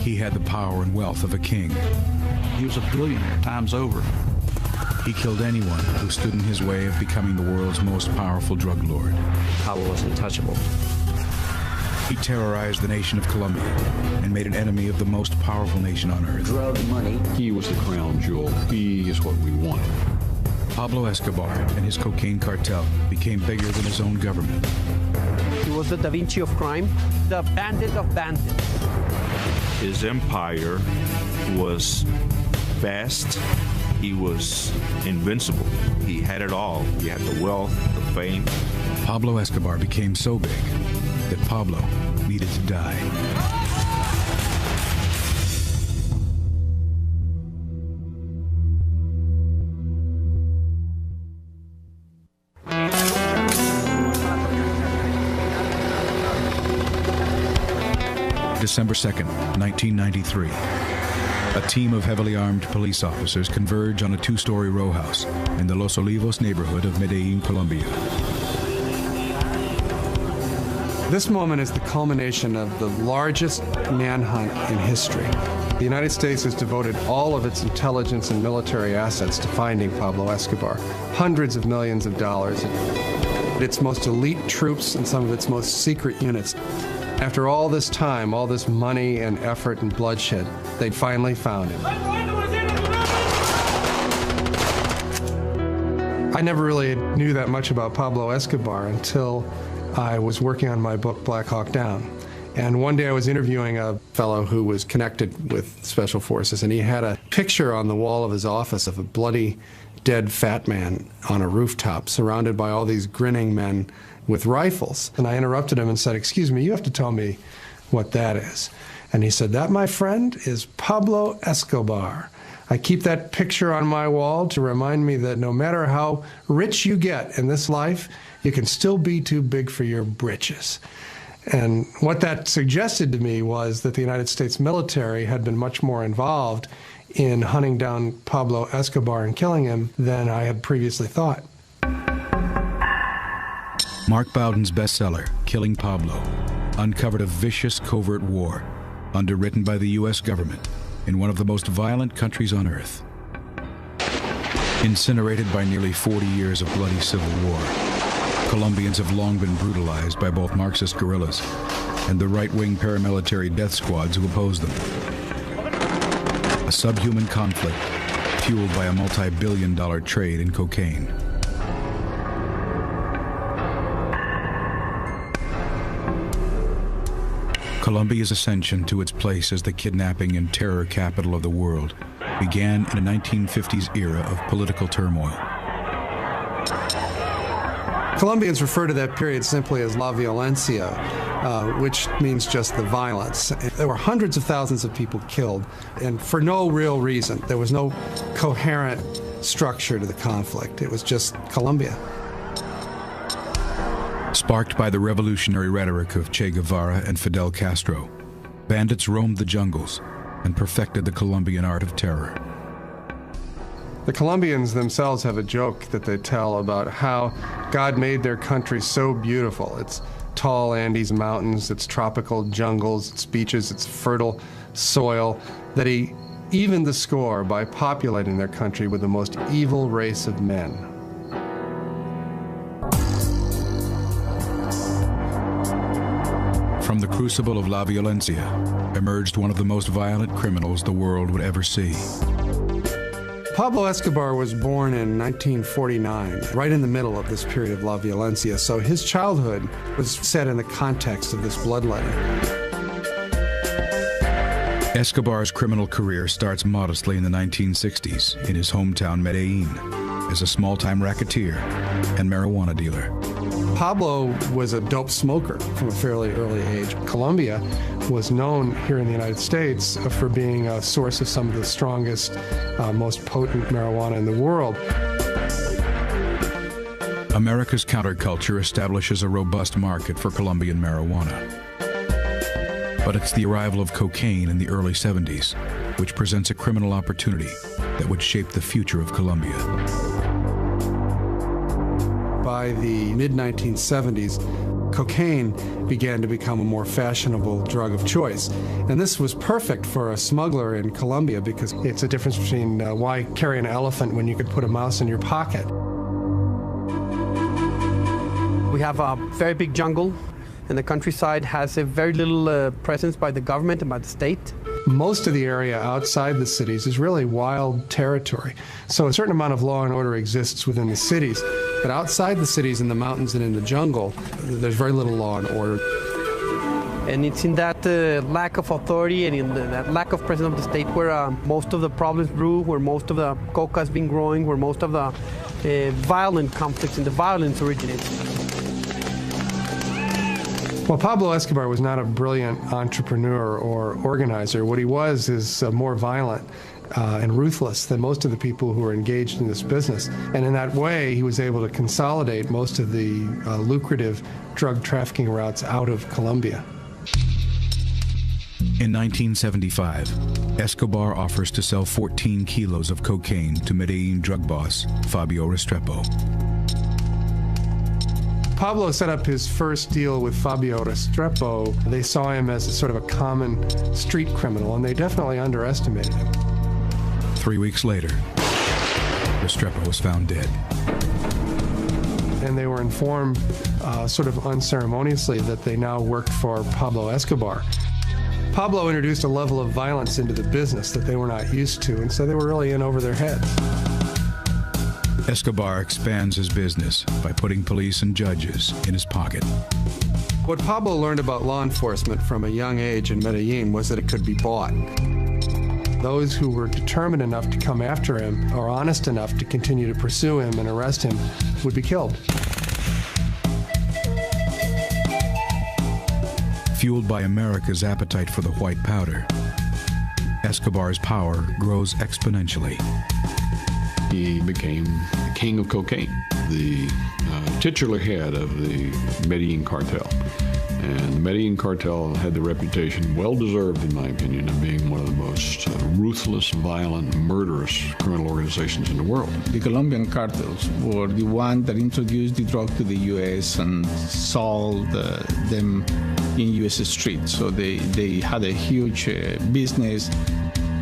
He had the power and wealth of a king. He was a billionaire times over. He killed anyone who stood in his way of becoming the world's most powerful drug lord. Pablo was untouchable. He terrorized the nation of Colombia and made an enemy of the most powerful nation on earth. Drug money. He was the crown jewel. He is what we want. Pablo Escobar and his cocaine cartel became bigger than his own government. He was the Da Vinci of crime, the bandit of bandits. His empire was vast. He was invincible. He had it all. He had the wealth, the fame. Pablo Escobar became so big that Pablo needed to die. December 2nd, 1993. A team of heavily armed police officers converge on a two-story row house in the Los Olivos neighborhood of Medellin, Colombia. This moment is the culmination of the largest manhunt in history. The United States has devoted all of its intelligence and military assets to finding Pablo Escobar. Hundreds of millions of dollars. Its most elite troops and some of its most secret units. After all this time, all this money and effort and bloodshed, they finally found him. I never really knew that much about Pablo Escobar until I was working on my book, Black Hawk Down. And one day I was interviewing a fellow who was connected with Special Forces, and he had a picture on the wall of his office of a bloody, dead fat man on a rooftop surrounded by all these grinning men with rifles. And I interrupted him and said, "Excuse me, you have to tell me what that is." And he said, "That, my friend, is Pablo Escobar. I keep that picture on my wall to remind me that no matter how rich you get in this life, you can still be too big for your britches." And what that suggested to me was that the United States military had been much more involved in hunting down Pablo Escobar and killing him than I had previously thought. Mark Bowden's bestseller, Killing Pablo, uncovered a vicious covert war underwritten by the U.S. government in one of the most violent countries on earth. Incinerated by nearly 40 years of bloody civil war, Colombians have long been brutalized by both Marxist guerrillas and the right-wing paramilitary death squads who oppose them. A subhuman conflict fueled by a multi-billion-dollar trade in cocaine. Colombia's ascension to its place as the kidnapping and terror capital of the world began in a 1950s era of political turmoil. Colombians refer to that period simply as La Violencia, which means just the violence. There were hundreds of thousands of people killed, and for no real reason. There was no coherent structure to the conflict. It was just Colombia. Sparked by the revolutionary rhetoric of Che Guevara and Fidel Castro, bandits roamed the jungles and perfected the Colombian art of terror. The Colombians themselves have a joke that they tell about how God made their country so beautiful. Its tall Andes mountains, its tropical jungles, its beaches, its fertile soil, that he evened the score by populating their country with the most evil race of men. From the crucible of La Violencia emerged one of the most violent criminals the world would ever see. Pablo Escobar was born in 1949, right in the middle of this period of La Violencia, so his childhood was set in the context of this bloodletting. Escobar's criminal career starts modestly in the 1960s in his hometown Medellin as a small-time racketeer and marijuana dealer. Pablo was a dope smoker from a fairly early age. Colombia was known here in the United States for being a source of some of the strongest, most potent marijuana in the world. America's counterculture establishes a robust market for Colombian marijuana. But it's the arrival of cocaine in the early 70s which presents a criminal opportunity that would shape the future of Colombia. By the mid-1970s, cocaine began to become a more fashionable drug of choice. And this was perfect for a smuggler in Colombia because it's a difference between why carry an elephant when you could put a mouse in your pocket. We have a very big jungle, and the countryside has a very little presence by the government and by the state. Most of the area outside the cities is really wild territory. So a certain amount of law and order exists within the cities, but outside the cities, in the mountains and in the jungle, there's very little law and order. And it's in that lack of authority and in that lack of presence of the state where most of the problems brew, where most of the coca has been growing, where most of the violent conflicts and the violence originates. Well, Pablo Escobar was not a brilliant entrepreneur or organizer. What he was is more violent and ruthless than most of the people who were engaged in this business. And in that way, he was able to consolidate most of the lucrative drug trafficking routes out of Colombia. In 1975, Escobar offers to sell 14 kilos of cocaine to Medellin drug boss Fabio Restrepo. Pablo set up his first deal with Fabio Restrepo. They saw him as a sort of a common street criminal, and they definitely underestimated him. 3 weeks later, Restrepo was found dead. And they were informed sort of unceremoniously that they now worked for Pablo Escobar. Pablo introduced a level of violence into the business that they were not used to, and so they were really in over their heads. Escobar expands his business by putting police and judges in his pocket. What Pablo learned about law enforcement from a young age in Medellin was that it could be bought. Those who were determined enough to come after him or honest enough to continue to pursue him and arrest him would be killed. Fueled by America's appetite for the white powder, Escobar's power grows exponentially. He became the king of cocaine, the titular head of the Medellin cartel. And the Medellin cartel had the reputation, well-deserved in my opinion, of being one of the most ruthless, violent, murderous criminal organizations in the world. The Colombian cartels were the one that introduced the drug to the U.S. and sold them in U.S. streets. So they had a huge business.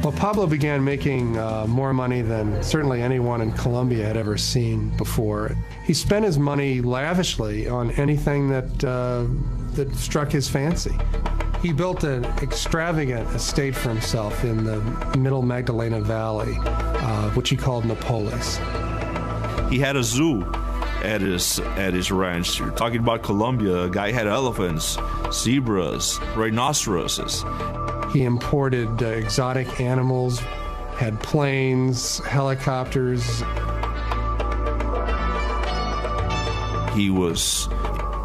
Well, Pablo began making more money than certainly anyone in Colombia had ever seen before. He spent his money lavishly on anything that struck his fancy. He built an extravagant estate for himself in the middle Magdalena Valley, which he called Napolis. He had a zoo at his ranch. You're talking about Colombia. A guy had elephants, zebras, rhinoceroses. He imported exotic animals, had planes, helicopters. He was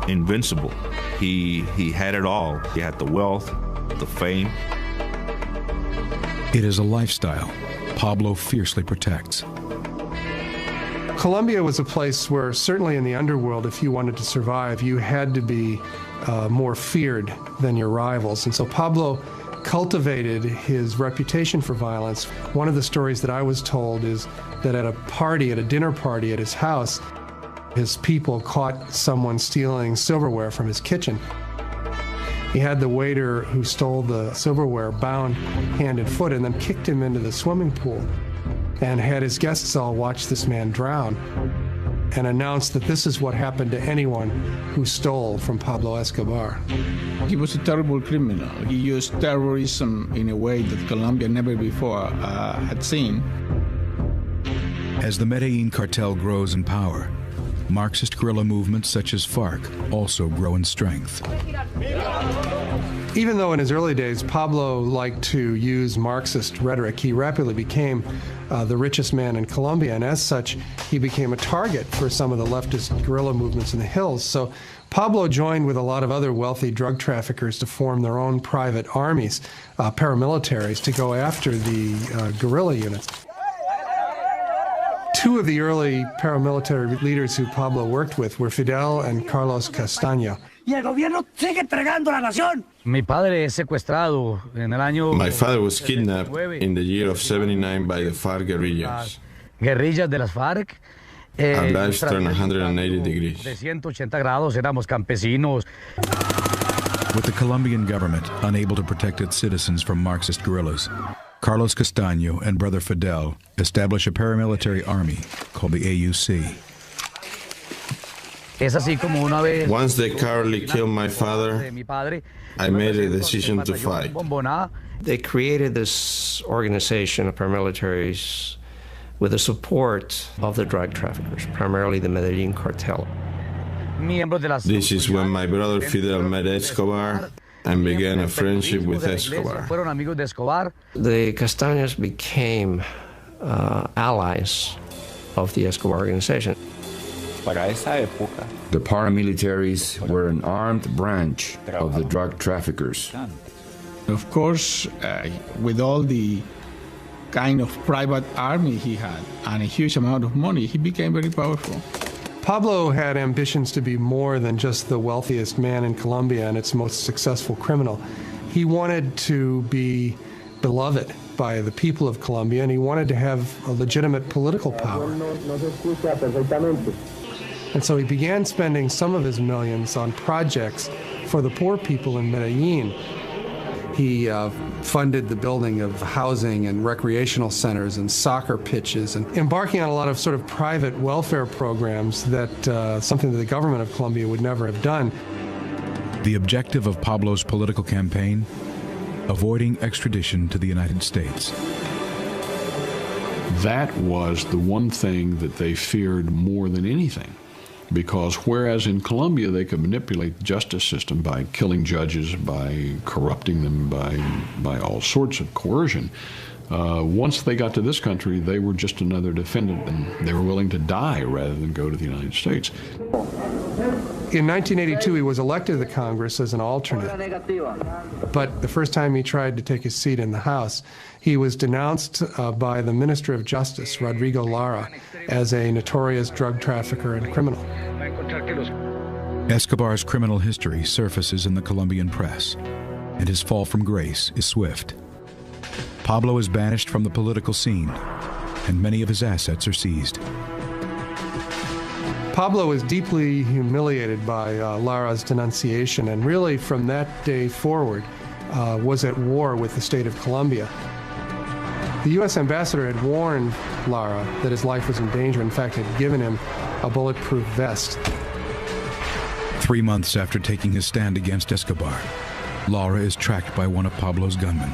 invincible. He had it all. He had the wealth, the fame. It is a lifestyle Pablo fiercely protects. Colombia was a place where, certainly in the underworld, if you wanted to survive, you had to be more feared than your rivals. And so Pablo cultivated his reputation for violence. One of the stories that I was told is that at a dinner party at his house, his people caught someone stealing silverware from his kitchen. He had the waiter who stole the silverware bound hand and foot and then kicked him into the swimming pool and had his guests all watch this man drown and announced that this is what happened to anyone who stole from Pablo Escobar. He was a terrible criminal. He used terrorism in a way that Colombia never before had seen. As the Medellin cartel grows in power, Marxist guerrilla movements such as FARC also grow in strength. Even though in his early days Pablo liked to use Marxist rhetoric, he rapidly became the richest man in Colombia, and as such, he became a target for some of the leftist guerrilla movements in the hills. So Pablo joined with a lot of other wealthy drug traffickers to form their own private armies, paramilitaries, to go after the guerrilla units. Two of the early paramilitary leaders who Pablo worked with were Fidel and Carlos Castaño. Y el gobierno sigue entregando la nación. My father was kidnapped in the year of 79 by the FARC guerrillas. Guerrillas de las FARC. Our lives turned 180 degrees. De 180 grados, éramos campesinos. With the Colombian government unable to protect its citizens from Marxist guerrillas, Carlos Castaño and brother Fidel establish a paramilitary army called the AUC. Es así como una vez. Once they cowardly killed my father, I made a decision to fight. They created this organization of paramilitaries with the support of the drug traffickers, primarily the Medellin cartel. This is when my brother Fidel met Escobar and began a friendship with Escobar. The Castaños became allies of the Escobar organization. The paramilitaries were an armed branch of the drug traffickers. Of course, with all the kind of private army he had and a huge amount of money, he became very powerful. Pablo had ambitions to be more than just the wealthiest man in Colombia and its most successful criminal. He wanted to be beloved by the people of Colombia, and he wanted to have a legitimate political power. And so he began spending some of his millions on projects for the poor people in Medellin. He funded the building of housing and recreational centers and soccer pitches, and embarking on a lot of sort of private welfare programs that something that the government of Colombia would never have done. The objective of Pablo's political campaign? Avoiding extradition to the United States. That was the one thing that they feared more than anything. Because whereas in Colombia they could manipulate the justice system by killing judges, by corrupting them, by all sorts of coercion, once they got to this country, they were just another defendant, and they were willing to die rather than go to the United States. In 1982, he was elected to the Congress as an alternate. But the first time he tried to take his seat in the House, he was denounced by the Minister of Justice, Rodrigo Lara, as a notorious drug trafficker and criminal. Escobar's criminal history surfaces in the Colombian press, and his fall from grace is swift. Pablo is banished from the political scene, and many of his assets are seized. Pablo was deeply humiliated by Lara's denunciation, and really from that day forward was at war with the state of Colombia. The U.S. ambassador had warned Lara that his life was in danger, in fact had given him a bulletproof vest. 3 months after taking his stand against Escobar, Lara is tracked by one of Pablo's gunmen.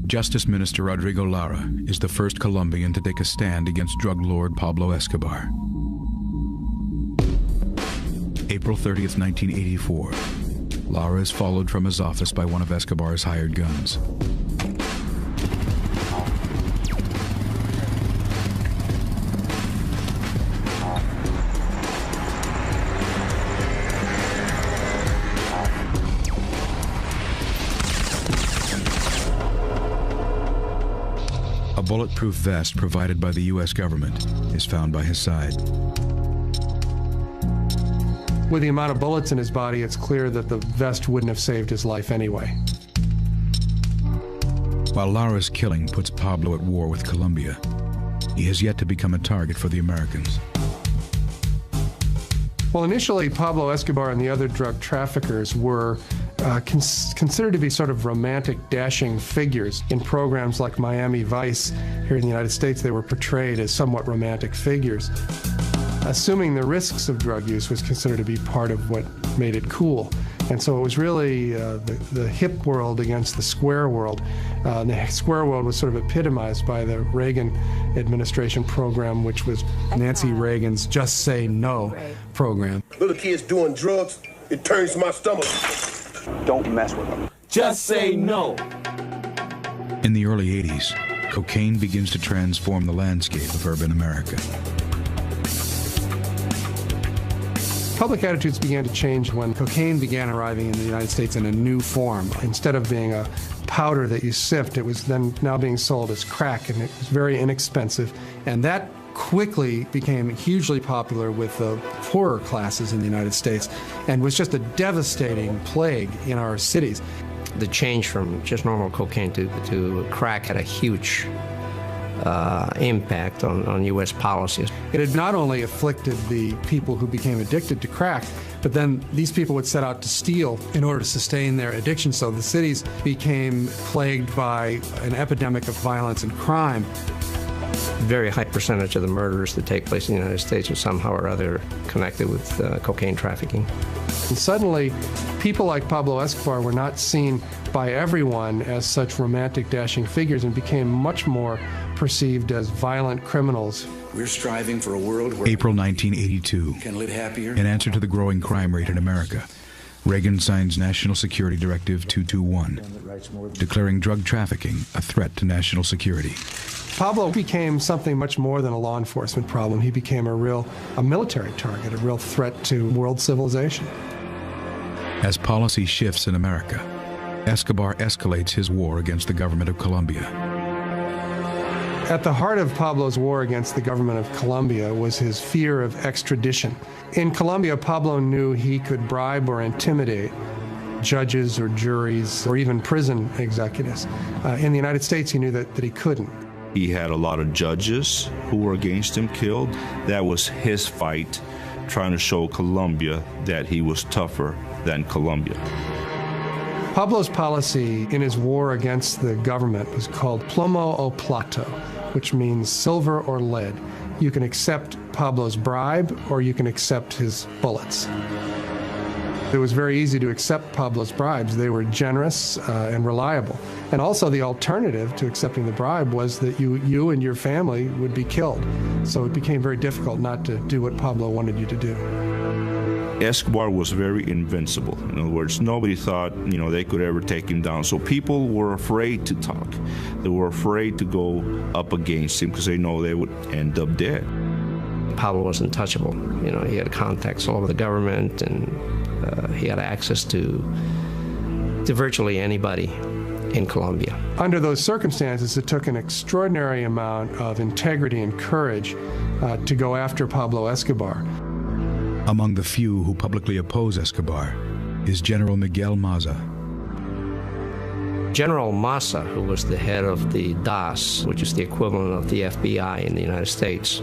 Justice Minister Rodrigo Lara is the first Colombian to take a stand against drug lord Pablo Escobar. April 30th, 1984. Lara is followed from his office by one of Escobar's hired guns. A bulletproof vest provided by the U.S. government is found by his side. With the amount of bullets in his body, it's clear that the vest wouldn't have saved his life anyway. While Lara's killing puts Pablo at war with Colombia, he has yet to become a target for the Americans. Well, initially, Pablo Escobar and the other drug traffickers were considered to be sort of romantic, dashing figures. In programs like Miami Vice here in the United States, they were portrayed as somewhat romantic figures. Assuming the risks of drug use was considered to be part of what made it cool. And so it was really the hip world against the square world. The square world was sort of epitomized by the Reagan administration program, which was Nancy Reagan's Just Say No program. Little kids doing drugs, it turns my stomach. Don't mess with them. Just say no. In the early 80s, cocaine begins to transform the landscape of urban America. Public attitudes began to change when cocaine began arriving in the United States in a new form. Instead of being a powder that you sift, it was then now being sold as crack, and it was very inexpensive. And that quickly became hugely popular with the poorer classes in the United States and was just a devastating plague in our cities. The change from just normal cocaine to crack had a huge impact on U.S. policies. It had not only afflicted the people who became addicted to crack, but then these people would set out to steal in order to sustain their addiction. So the cities became plagued by an epidemic of violence and crime. Very high percentage of the murders that take place in the United States are somehow or other connected with cocaine trafficking. And suddenly, people like Pablo Escobar were not seen by everyone as such romantic, dashing figures and became much more perceived as violent criminals. We're striving for a world where April 1982. we can live happier. In answer to the growing crime rate in America, Reagan signs National Security Directive 221, declaring drug trafficking a threat to national security. Pablo became something much more than a law enforcement problem. He became a military target, a real threat to world civilization. As policy shifts in America, Escobar escalates his war against the government of Colombia. At the heart of Pablo's war against the government of Colombia was his fear of extradition. In Colombia, Pablo knew he could bribe or intimidate judges or juries or even prison executives. In the United States, he knew that he couldn't. He had a lot of judges who were against him killed. That was his fight, trying to show Colombia that he was tougher than Colombia. Pablo's policy in his war against the government was called plomo o plato, which means silver or lead. You can accept Pablo's bribe or you can accept his bullets. It was very easy to accept Pablo's bribes. They were generous and reliable. And also the alternative to accepting the bribe was that you and your family would be killed. So it became very difficult not to do what Pablo wanted you to do. Escobar was very invincible. In other words, nobody thought, they could ever take him down. So people were afraid to talk. They were afraid to go up against him because they know they would end up dead. Pablo was untouchable. He had contacts all over the government, and he had access to virtually anybody in Colombia. Under those circumstances, it took an extraordinary amount of integrity and courage to go after Pablo Escobar. Among the few who publicly oppose Escobar is General Miguel Maza. General Maza, who was the head of the DAS, which is the equivalent of the FBI in the United States,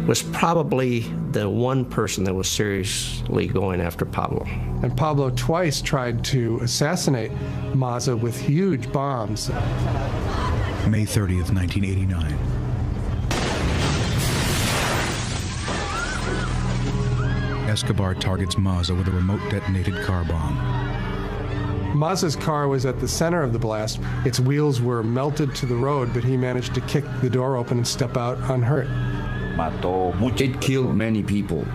was probably the one person that was seriously going after Pablo. And Pablo twice tried to assassinate Maza with huge bombs. May 30th, 1989. Escobar targets Maza with a remote detonated car bomb. Maza's car was at the center of the blast. Its wheels were melted to the road, but he managed to kick the door open and step out unhurt. It killed many people.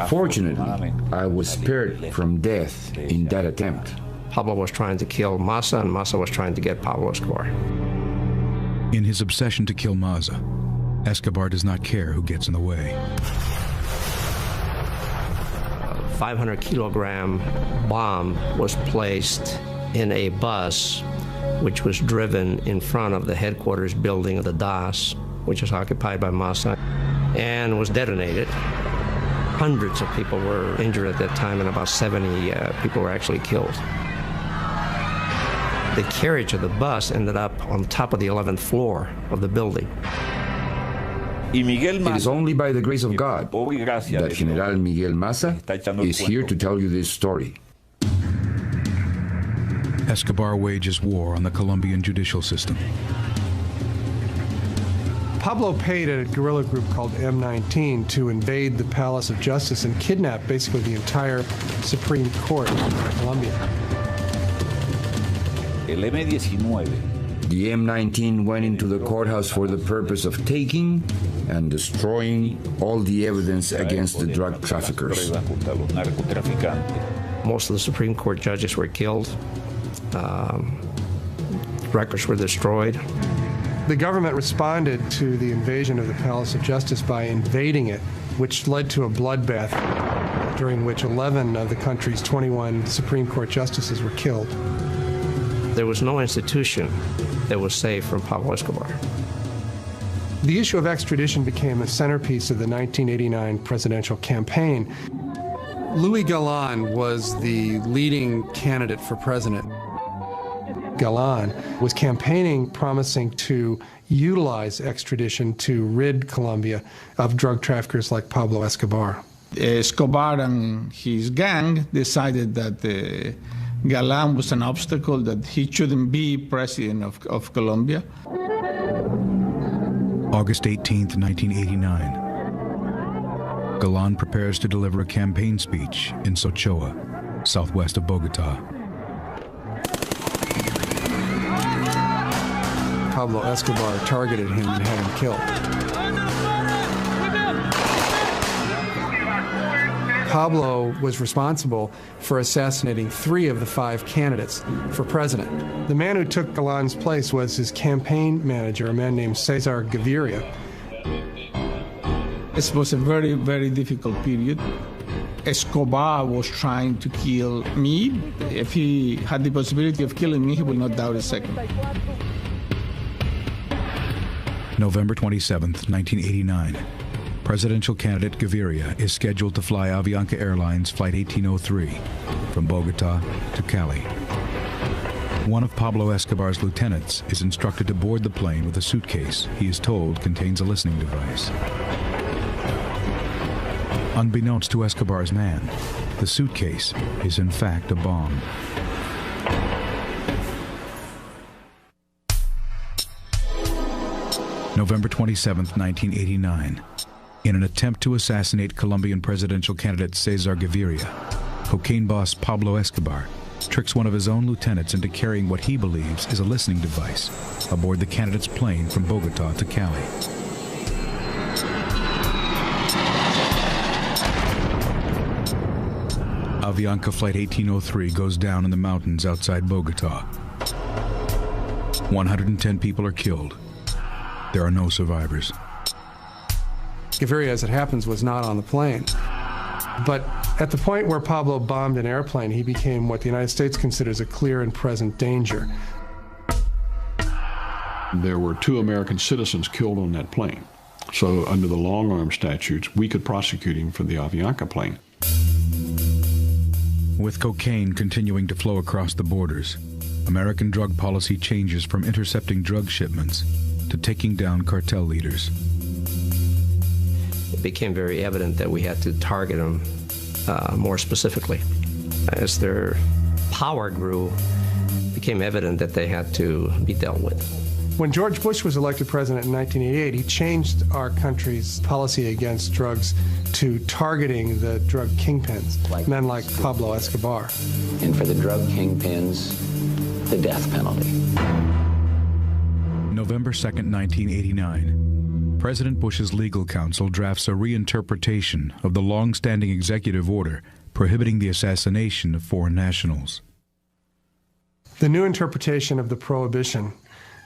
Fortunately, I was spared from death in that attempt. Pablo was trying to kill Maza, and Maza was trying to get Pablo Escobar. In his obsession to kill Maza, Escobar does not care who gets in the way. 500-kilogram bomb was placed in a bus which was driven in front of the headquarters building of the DAS, which was occupied by Maza, and was detonated. Hundreds of people were injured at that time, and about 70 people were actually killed. The carriage of the bus ended up on top of the 11th floor of the building. It is only by the grace of God that General Miguel Maza is here to tell you this story. Escobar wages war on the Colombian judicial system. Pablo paid a guerrilla group called M19 to invade the Palace of Justice and kidnap basically the entire Supreme Court of Colombia. The M19 went into the courthouse for the purpose of taking and destroying all the evidence against the drug traffickers. Most of the Supreme Court judges were killed. Records were destroyed. The government responded to the invasion of the Palace of Justice by invading it, which led to a bloodbath during which 11 of the country's 21 Supreme Court justices were killed. There was no institution that was safe from Pablo Escobar. The issue of extradition became a centerpiece of the 1989 presidential campaign. Louis Galan was the leading candidate for president. Galan was campaigning promising to utilize extradition to rid Colombia of drug traffickers like Pablo Escobar. Escobar and his gang decided that Galan was an obstacle, that he shouldn't be president of Colombia. August 18th, 1989. Galan prepares to deliver a campaign speech in Sochoa, southwest of Bogota. Pablo Escobar targeted him and had him killed. Pablo was responsible for assassinating 3 of the 5 candidates for president. The man who took Galan's place was his campaign manager, a man named Cesar Gaviria. This was a very, very difficult period. Escobar was trying to kill me. If he had the possibility of killing me, he would not doubt a second. November 27th, 1989. Presidential candidate Gaviria is scheduled to fly Avianca Airlines Flight 1803 from Bogota to Cali. One of Pablo Escobar's lieutenants is instructed to board the plane with a suitcase he is told contains a listening device. Unbeknownst to Escobar's man, the suitcase is in fact a bomb. November 27th, 1989. In an attempt to assassinate Colombian presidential candidate Cesar Gaviria, cocaine boss Pablo Escobar tricks one of his own lieutenants into carrying what he believes is a listening device aboard the candidate's plane from Bogota to Cali. Avianca Flight 1803 goes down in the mountains outside Bogota. 110 people are killed. There are no survivors. Gaviria, as it happens, was not on the plane. But at the point where Pablo bombed an airplane, he became what the United States considers a clear and present danger. There were 2 American citizens killed on that plane. So under the long-arm statutes, we could prosecute him for the Avianca plane. With cocaine continuing to flow across the borders, American drug policy changes from intercepting drug shipments to taking down cartel leaders. It became very evident that we had to target them more specifically. As their power grew, it became evident that they had to be dealt with. When George Bush was elected president in 1988, he changed our country's policy against drugs to targeting the drug kingpins, men like Pablo Escobar. And for the drug kingpins, the death penalty. November 2nd, 1989. President Bush's legal counsel drafts a reinterpretation of the long-standing executive order prohibiting the assassination of foreign nationals. The new interpretation of the prohibition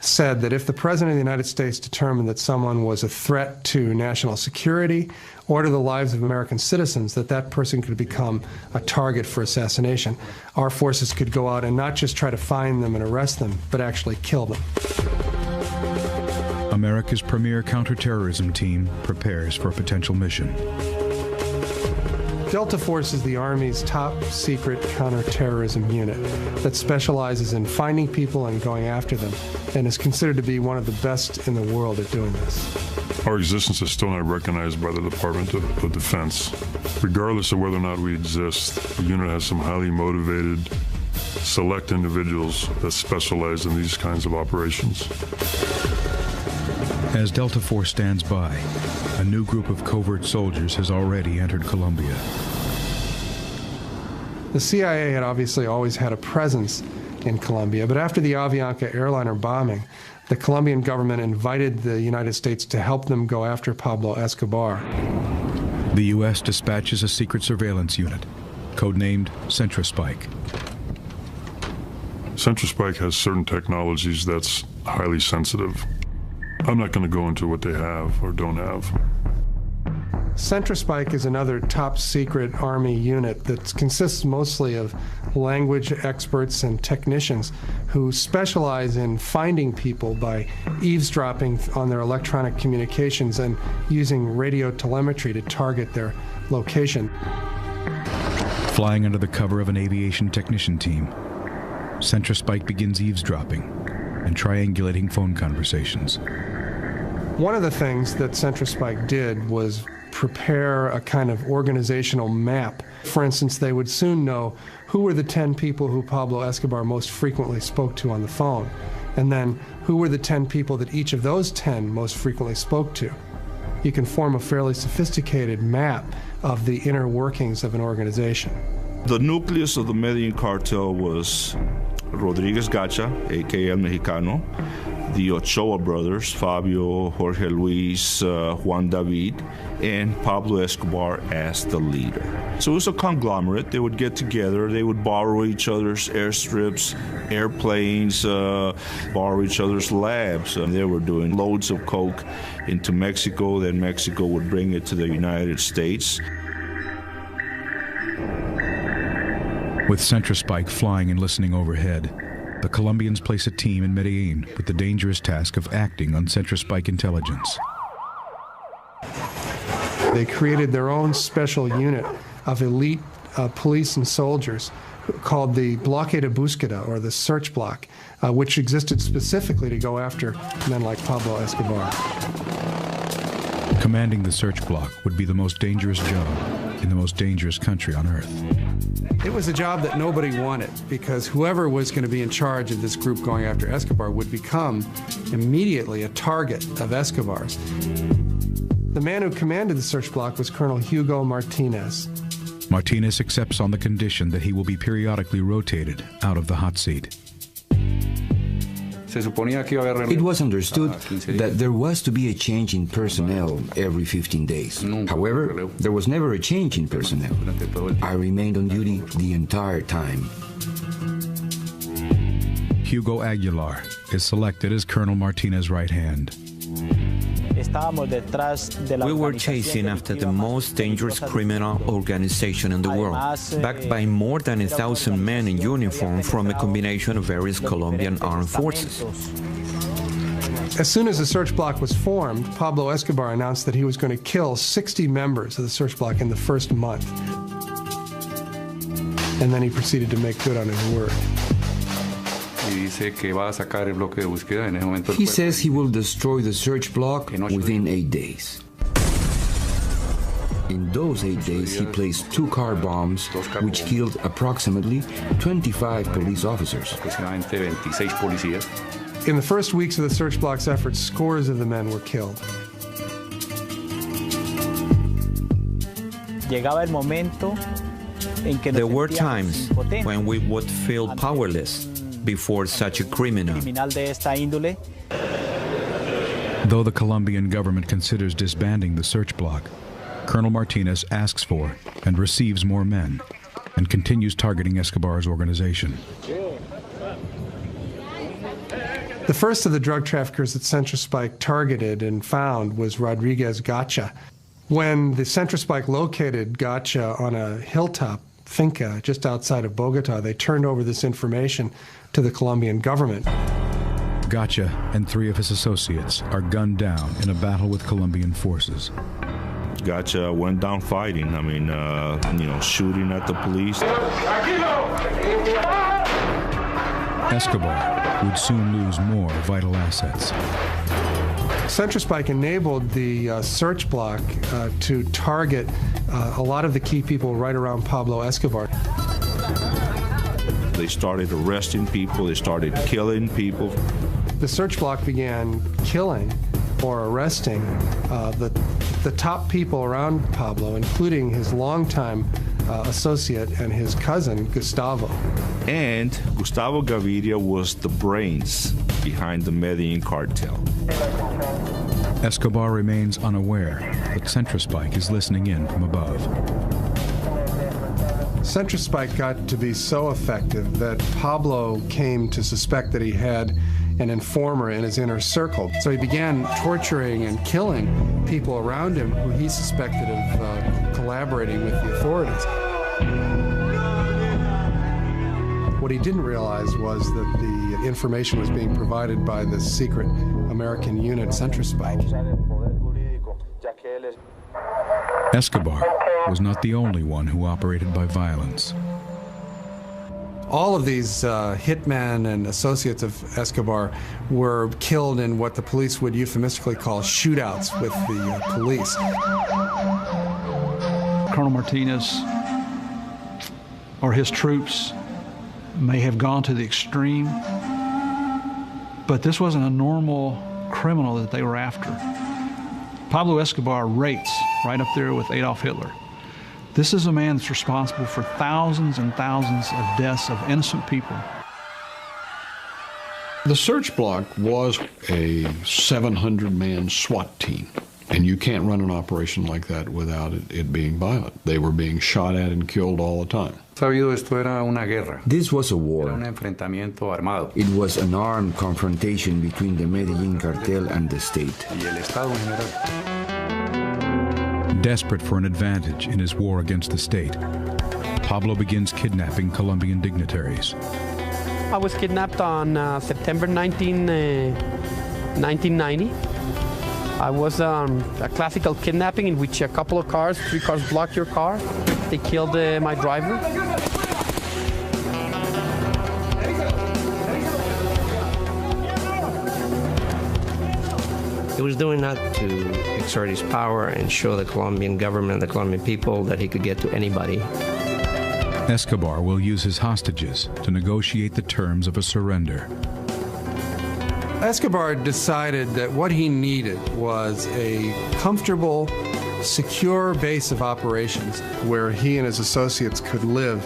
said that if the President of the United States determined that someone was a threat to national security or to the lives of American citizens, that that person could become a target for assassination. Our forces could go out and not just try to find them and arrest them, but actually kill them. America's premier counterterrorism team prepares for a potential mission. Delta Force is the Army's top secret counterterrorism unit that specializes in finding people and going after them, and is considered to be one of the best in the world at doing this. Our existence is still not recognized by the Department of Defense. Regardless of whether or not we exist, the unit has some highly motivated, select individuals that specialize in these kinds of operations. As Delta Force stands by, a new group of covert soldiers has already entered Colombia. The CIA had obviously always had a presence in Colombia, but after the Avianca airliner bombing, the Colombian government invited the United States to help them go after Pablo Escobar. The U.S. dispatches a secret surveillance unit, codenamed CentraSpike. CentraSpike has certain technologies that's highly sensitive. I'm not going to go into what they have or don't have. CentraSpike is another top-secret Army unit that consists mostly of language experts and technicians who specialize in finding people by eavesdropping on their electronic communications and using radio telemetry to target their location. Flying under the cover of an aviation technician team, CentraSpike begins eavesdropping and triangulating phone conversations. One of the things that CentraSpike did was prepare a kind of organizational map. For instance, they would soon know who were the 10 people who Pablo Escobar most frequently spoke to on the phone, and then who were the 10 people that each of those 10 most frequently spoke to. You can form a fairly sophisticated map of the inner workings of an organization. The nucleus of the Medellin cartel was Rodriguez Gacha, a.k.a. El Mexicano, the Ochoa brothers, Fabio, Jorge Luis, Juan David, and Pablo Escobar as the leader. So it was a conglomerate. They would get together, they would borrow each other's airstrips, airplanes, borrow each other's labs. They were doing loads of coke into Mexico, then Mexico would bring it to the United States. With CentraSpike flying and listening overhead, the Colombians place a team in Medellin with the dangerous task of acting on CentraSpike intelligence. They created their own special unit of elite police and soldiers called the Bloque de Búsqueda, or the Search Block, which existed specifically to go after men like Pablo Escobar. Commanding the Search Block would be the most dangerous job in the most dangerous country on earth. It was a job that nobody wanted, because whoever was going to be in charge of this group going after Escobar would become immediately a target of Escobar's. The man who commanded the Search Block was Colonel Hugo Martinez. Martinez accepts on the condition that he will be periodically rotated out of the hot seat. It was understood that there was to be a change in personnel every 15 days. However, there was never a change in personnel. I remained on duty the entire time. Hugo Aguilar is selected as Colonel Martinez's right hand. We were chasing after the most dangerous criminal organization in the world, backed by more than 1,000 men in uniform from a combination of various Colombian armed forces. As soon as the Search Block was formed, Pablo Escobar announced that he was going to kill 60 members of the Search Block in the first month. And then he proceeded to make good on his word. He says he will destroy the Search Block within 8 days. In those 8 days, he placed 2 car bombs, which killed approximately 25 police officers. In the first weeks of the Search Block's efforts, scores of the men were killed. There were times when we would feel powerless before such a criminal. Though the Colombian government considers disbanding the Search Block, Colonel Martinez asks for and receives more men and continues targeting Escobar's organization. The first of the drug traffickers that CentraSpike targeted and found was Rodriguez Gacha. When the CentraSpike located Gacha on a hilltop finca just outside of Bogota, they turned over this information to the Colombian government. Gacha and 3 of his associates are gunned down in a battle with Colombian forces. Gacha went down fighting. I mean, shooting at the police. Escobar would soon lose more vital assets. CentraSpike enabled the Search Block to target a lot of the key people right around Pablo Escobar. They started arresting people, they started killing people. The Search Block began killing or arresting the top people around Pablo, including his longtime associate and his cousin, Gustavo. And Gustavo Gaviria was the brains behind the Medellin cartel. Escobar remains unaware that CentraSpike is listening in from above. CentraSpike got to be so effective that Pablo came to suspect that he had an informer in his inner circle. So he began torturing and killing people around him who he suspected of collaborating with the authorities. What he didn't realize was that the information was being provided by the secret American unit Centrospite. Escobar was not the only one who operated by violence. All of these hitmen and associates of Escobar were killed in what the police would euphemistically call shootouts with the police. Colonel Martinez or his troops may have gone to the extreme, but this wasn't a normal criminal that they were after. Pablo Escobar rates right up there with Adolf Hitler. This is a man that's responsible for thousands and thousands of deaths of innocent people. The search block was a 700-man SWAT team, and you can't run an operation like that without it being violent. They were being shot at and killed all the time. This was a war. It was an armed confrontation between the Medellin cartel and the state. Desperate for an advantage in his war against the state, Pablo begins kidnapping Colombian dignitaries. I was kidnapped on September 1990. I was a classical kidnapping in which a couple of cars, 3 cars blocked your car. They killed my driver. He was doing that to exert his power and show the Colombian government, the Colombian people, that he could get to anybody. Escobar will use his hostages to negotiate the terms of a surrender. Escobar decided that what he needed was a comfortable, secure base of operations where he and his associates could live,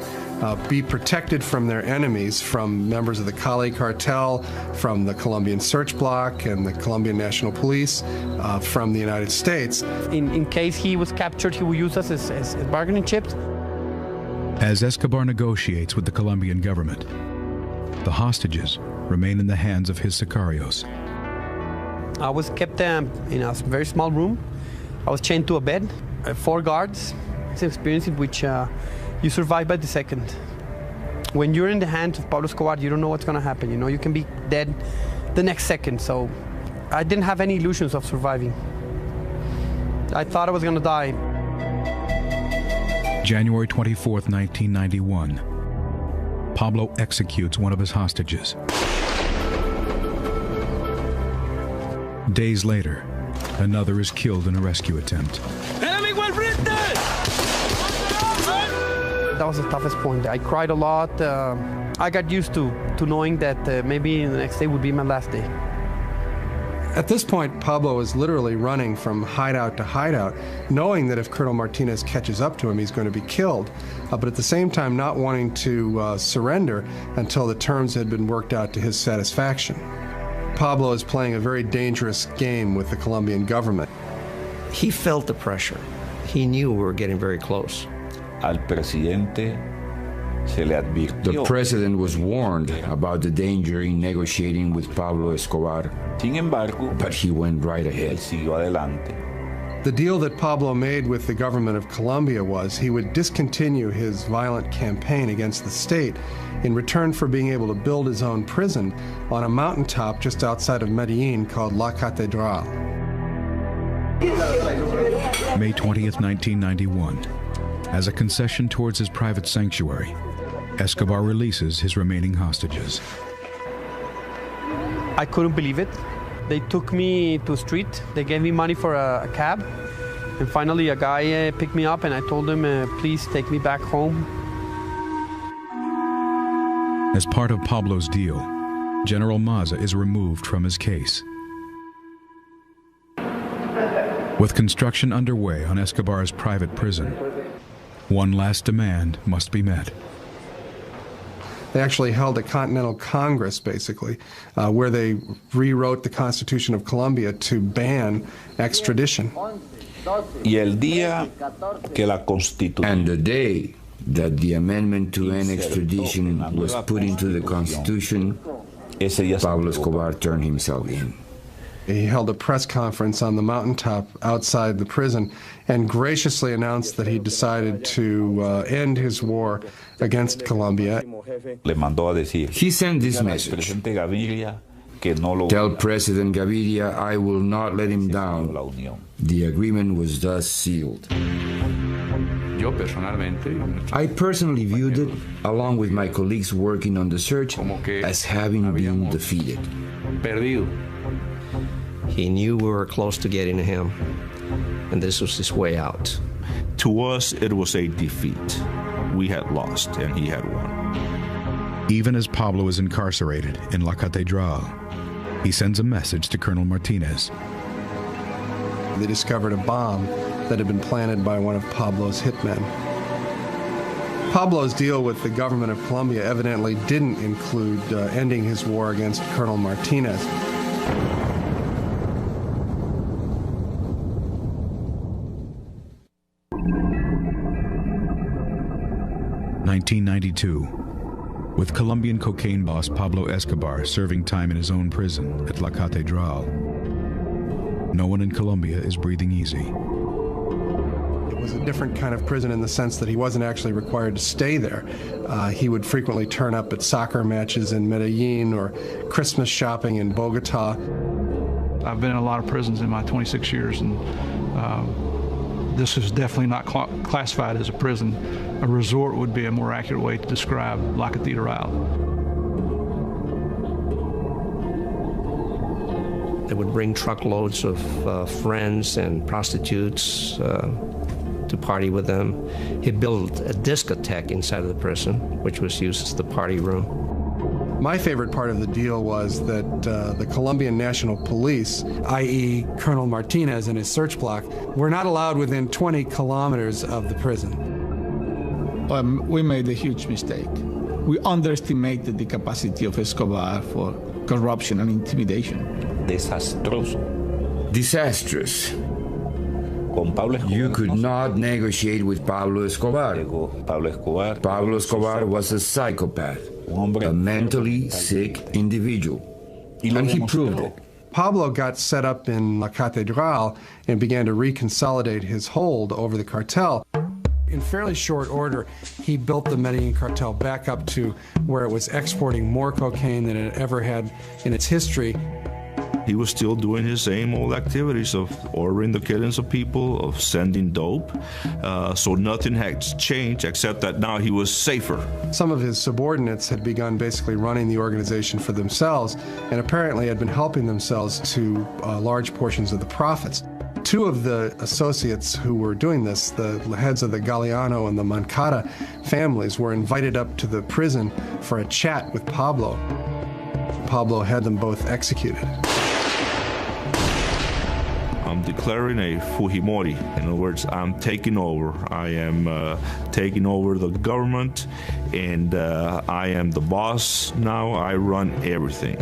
be protected from their enemies, from members of the Cali cartel, from the Colombian search block and the Colombian National Police, from the United States. In case he was captured, he would use us as bargaining chips. As Escobar negotiates with the Colombian government, the hostages remain in the hands of his sicarios. I was kept in a very small room. I was chained to a bed, 4 guards. It's an experience in which you survive by the second. When you're in the hands of Pablo Escobar, you don't know what's going to happen. You know, you can be dead the next second. So I didn't have any illusions of surviving. I thought I was going to die. January 24th, 1991. Pablo executes one of his hostages. Days later, another is killed in a rescue attempt. That was the toughest point. I cried a lot. I got used to knowing that maybe the next day would be my last day. At this point, Pablo is literally running from hideout to hideout, knowing that if Colonel Martinez catches up to him, he's going to be killed, but at the same time not wanting to surrender until the terms had been worked out to his satisfaction. Pablo is playing a very dangerous game with the Colombian government. He felt the pressure. He knew we were getting very close. The president was warned about the danger in negotiating with Pablo Escobar, but he went right ahead. The deal that Pablo made with the government of Colombia was he would discontinue his violent campaign against the state in return for being able to build his own prison on a mountaintop just outside of Medellin called La Catedral. May 20th, 1991. As a concession towards his private sanctuary, Escobar releases his remaining hostages. I couldn't believe it. They took me to a street. They gave me money for a cab. And finally, a guy picked me up, and I told him, please take me back home. As part of Pablo's deal, General Maza is removed from his case. With construction underway on Escobar's private prison, one last demand must be met. They actually held a Continental Congress, basically, where they rewrote the Constitution of Colombia to ban extradition. And the day that the amendment to end extradition was put into the Constitution, Pablo Escobar turned himself in. He held a press conference on the mountaintop outside the prison and graciously announced that he decided to end his war against Colombia. He sent this message: tell President Gaviria I will not let him down. The agreement was thus sealed. I personally viewed it, along with my colleagues working on the search, as having been defeated. He knew we were close to getting to him, and this was his way out. To us, it was a defeat. We had lost, and he had won. Even as Pablo is incarcerated in La Catedral, he sends a message to Colonel Martinez. They discovered a bomb that had been planted by one of Pablo's hitmen. Pablo's deal with the government of Colombia evidently didn't include ending his war against Colonel Martinez. (1992), with Colombian cocaine boss Pablo Escobar serving time in his own prison at La Catedral. No one in Colombia is breathing easy. It was a different kind of prison in the sense that he wasn't actually required to stay there. He would frequently turn up at soccer matches in Medellin or Christmas shopping in Bogota. I've been in a lot of prisons in my 26 years, and this is definitely not classified as a prison. A resort would be a more accurate way to describe La Catedral. They would bring truckloads of friends and prostitutes to party with them. He built a discotheque inside of the prison, which was used as the party room. My favorite part of the deal was that the Colombian National Police, i.e. Colonel Martinez and his search block, were not allowed within 20 kilometers of the prison. We made a huge mistake. We underestimated the capacity of Escobar for corruption and intimidation. Disastrous. You could not negotiate with Pablo Escobar. Pablo Escobar was a psychopath, a mentally sick individual, and he proved it. Pablo got set up in La Catedral and began to reconsolidate his hold over the cartel. In fairly short order, he built the Medellin cartel back up to where it was exporting more cocaine than it ever had in its history. He was still doing his same old activities of ordering the killings of people, of sending dope. So nothing had changed except that now he was safer. Some of his subordinates had begun basically running the organization for themselves and apparently had been helping themselves to large portions of the profits. Two of the associates who were doing this, the heads of the Galeano and the Moncada families, were invited up to the prison for a chat with Pablo. Pablo had them both executed. I'm declaring a Fujimori. In other words, I'm taking over. I am taking over the government, and I am the boss now. I run everything.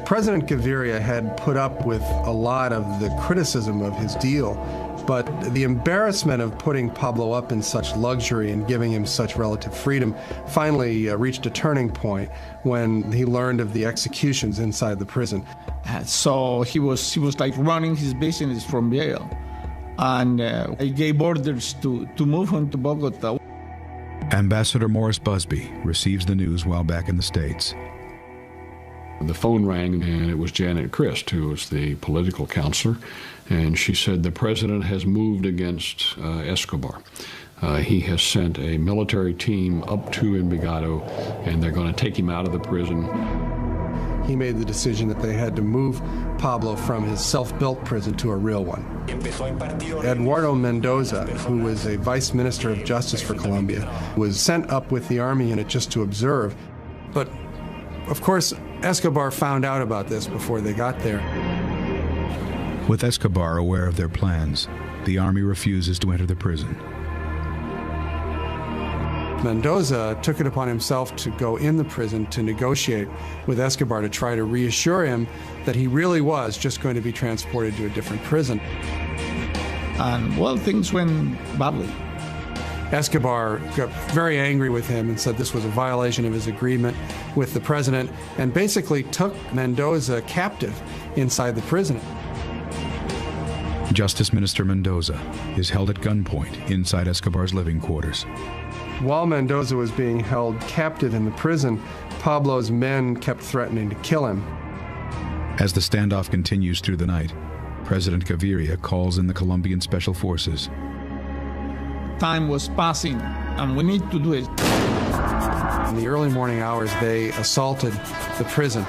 President Gaviria had put up with a lot of the criticism of his deal, but the embarrassment of putting Pablo up in such luxury and giving him such relative freedom finally reached a turning point when he learned of the executions inside the prison. So he was like running his business from jail, and I gave orders to move him to Bogota. Ambassador Morris Busby receives the news while back in the States. The phone rang, and it was Janet Christ, who was the political counselor, and she said the president has moved against Escobar. He has sent a military team up to Envigado, and they're going to take him out of the prison. He made the decision that they had to move Pablo from his self-built prison to a real one. Eduardo Mendoza, who was a vice minister of justice for Colombia, was sent up with the army unit just to observe. But, of course, Escobar found out about this before they got there. With Escobar aware of their plans, the army refuses to enter the prison. Mendoza took it upon himself to go in the prison to negotiate with Escobar to try to reassure him that he really was just going to be transported to a different prison. And, well, things went badly. Escobar got very angry with him and said this was a violation of his agreement with the president and basically took Mendoza captive inside the prison. Justice Minister Mendoza is held at gunpoint inside Escobar's living quarters. While Mendoza was being held captive in the prison, Pablo's men kept threatening to kill him. As the standoff continues through the night, President Gaviria calls in the Colombian Special Forces. Time was passing, and we need to do it. In the early morning hours, they assaulted the prison.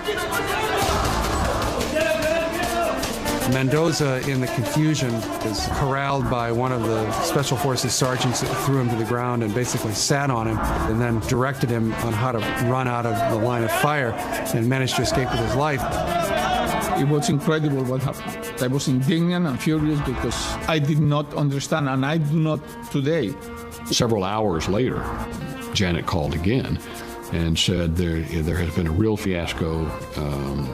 Mendoza, in the confusion, is corralled by one of the Special Forces sergeants that threw him to the ground and basically sat on him and then directed him on how to run out of the line of fire and managed to escape with his life. It was incredible what happened. I was indignant and furious because I did not understand, and I do not today. Several hours later, Janet called again and said there has been a real fiasco.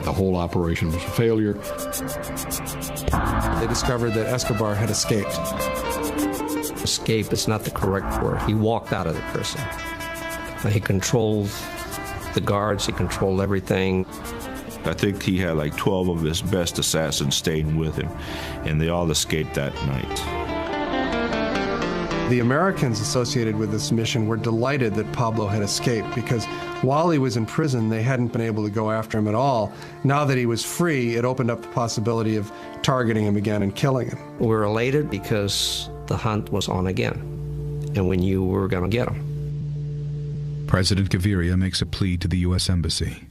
The whole operation was a failure. They discovered that Escobar had escaped. Escape is not the correct word. He walked out of the prison. He controlled the guards. He controlled everything. I think he had like 12 of his best assassins staying with him, and they all escaped that night. The Americans associated with this mission were delighted that Pablo had escaped because while he was in prison, they hadn't been able to go after him at all. Now that he was free, it opened up the possibility of targeting him again and killing him. We were elated because the hunt was on again, and we knew we were going to get him. President Gaviria makes a plea to the U.S. Embassy.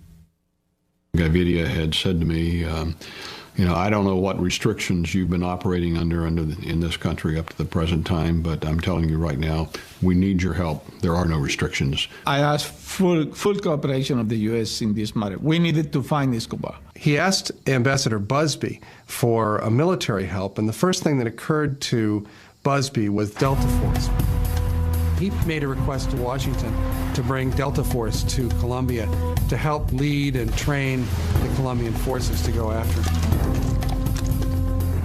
Gaviria had said to me, I don't know what restrictions you've been operating under in this country up to the present time, but I'm telling you right now, we need your help. There are no restrictions. I asked full cooperation of the U.S. in this matter. We needed to find Escobar. He asked Ambassador Busby for a military help, and the first thing that occurred to Busby was Delta Force. He made a request to Washington to bring Delta Force to Colombia to help lead and train the Colombian forces to go after him.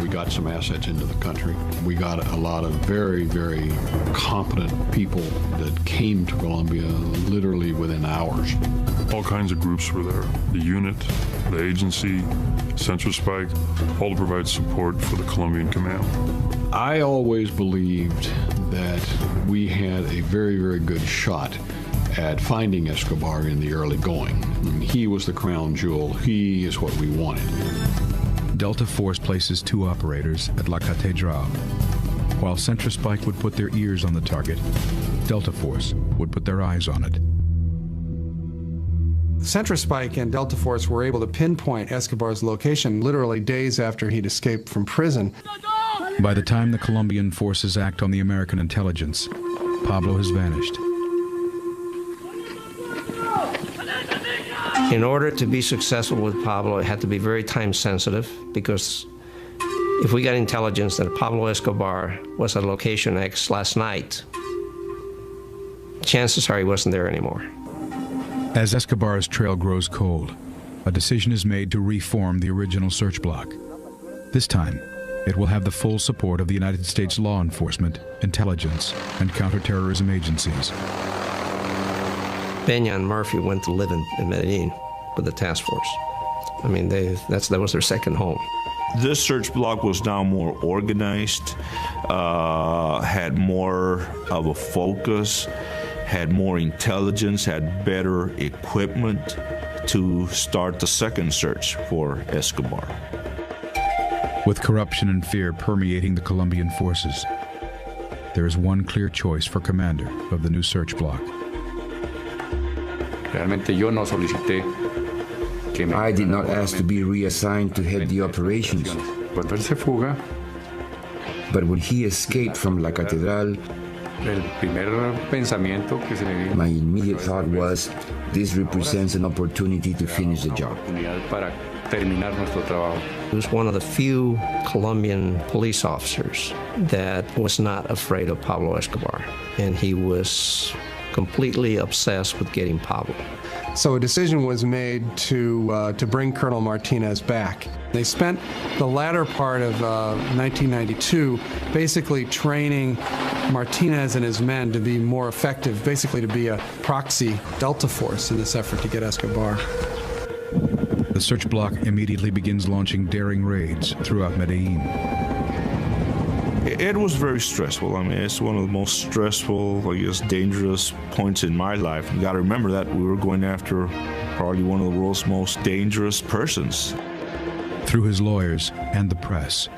We got some assets into the country. We got a lot of very, very competent people that came to Colombia literally within hours. All kinds of groups were there. The unit, the agency, Central Spike, all to provide support for the Colombian command. I always believed that we had a very, very good shot at finding Escobar in the early going. He was the crown jewel. He is what we wanted. Delta Force places 2 operators at La Catedral. While Central Spike would put their ears on the target, Delta Force would put their eyes on it. Central Spike and Delta Force were able to pinpoint Escobar's location literally days after he'd escaped from prison. By the time the Colombian forces act on the American intelligence, Pablo has vanished. In order to be successful with Pablo, it had to be very time sensitive, because if we got intelligence that Pablo Escobar was at location X last night, chances are he wasn't there anymore. As Escobar's trail grows cold, a decision is made to reform the original search block. This time, it will have the full support of the United States law enforcement, intelligence, and counterterrorism agencies. Peña and Murphy went to live in Medellin with the task force. I mean, that was their second home. This search block was now more organized, had more of a focus, had more intelligence, had better equipment to start the second search for Escobar. With corruption and fear permeating the Colombian forces, there is one clear choice for commander of the new search block. I did not ask to be reassigned to head the operations. But when he escaped from La Catedral, my immediate thought was, this represents an opportunity to finish the job. He was one of the few Colombian police officers that was not afraid of Pablo Escobar. And he was completely obsessed with getting Pablo. So a decision was made to bring Colonel Martinez back. They spent the latter part of 1992 basically training Martinez and his men to be more effective, basically to be a proxy Delta force in this effort to get Escobar. The search block immediately begins launching daring raids throughout Medellin. It was very stressful. I mean, it's one of the most stressful, I guess, dangerous points in my life. You got to remember that we were going after probably one of the world's most dangerous persons. Through his lawyers and the press,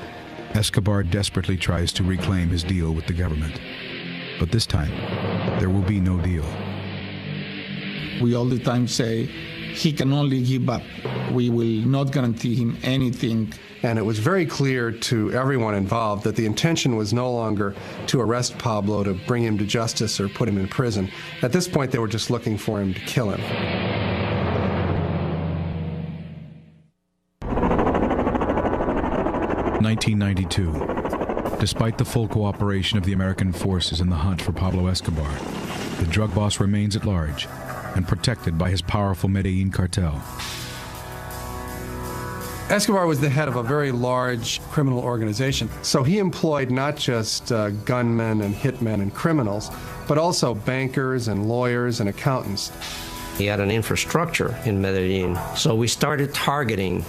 Escobar desperately tries to reclaim his deal with the government. But this time, there will be no deal. We all the time say, he can only give up. We will not guarantee him anything. And it was very clear to everyone involved that the intention was no longer to arrest Pablo, to bring him to justice or put him in prison. At this point, they were just looking for him to kill him. (1992). Despite the full cooperation of the American forces in the hunt for Pablo Escobar, the drug boss remains at large and protected by his powerful Medellin cartel. Escobar was the head of a very large criminal organization, so he employed not just gunmen and hitmen and criminals, but also bankers and lawyers and accountants. He had an infrastructure in Medellin, so we started targeting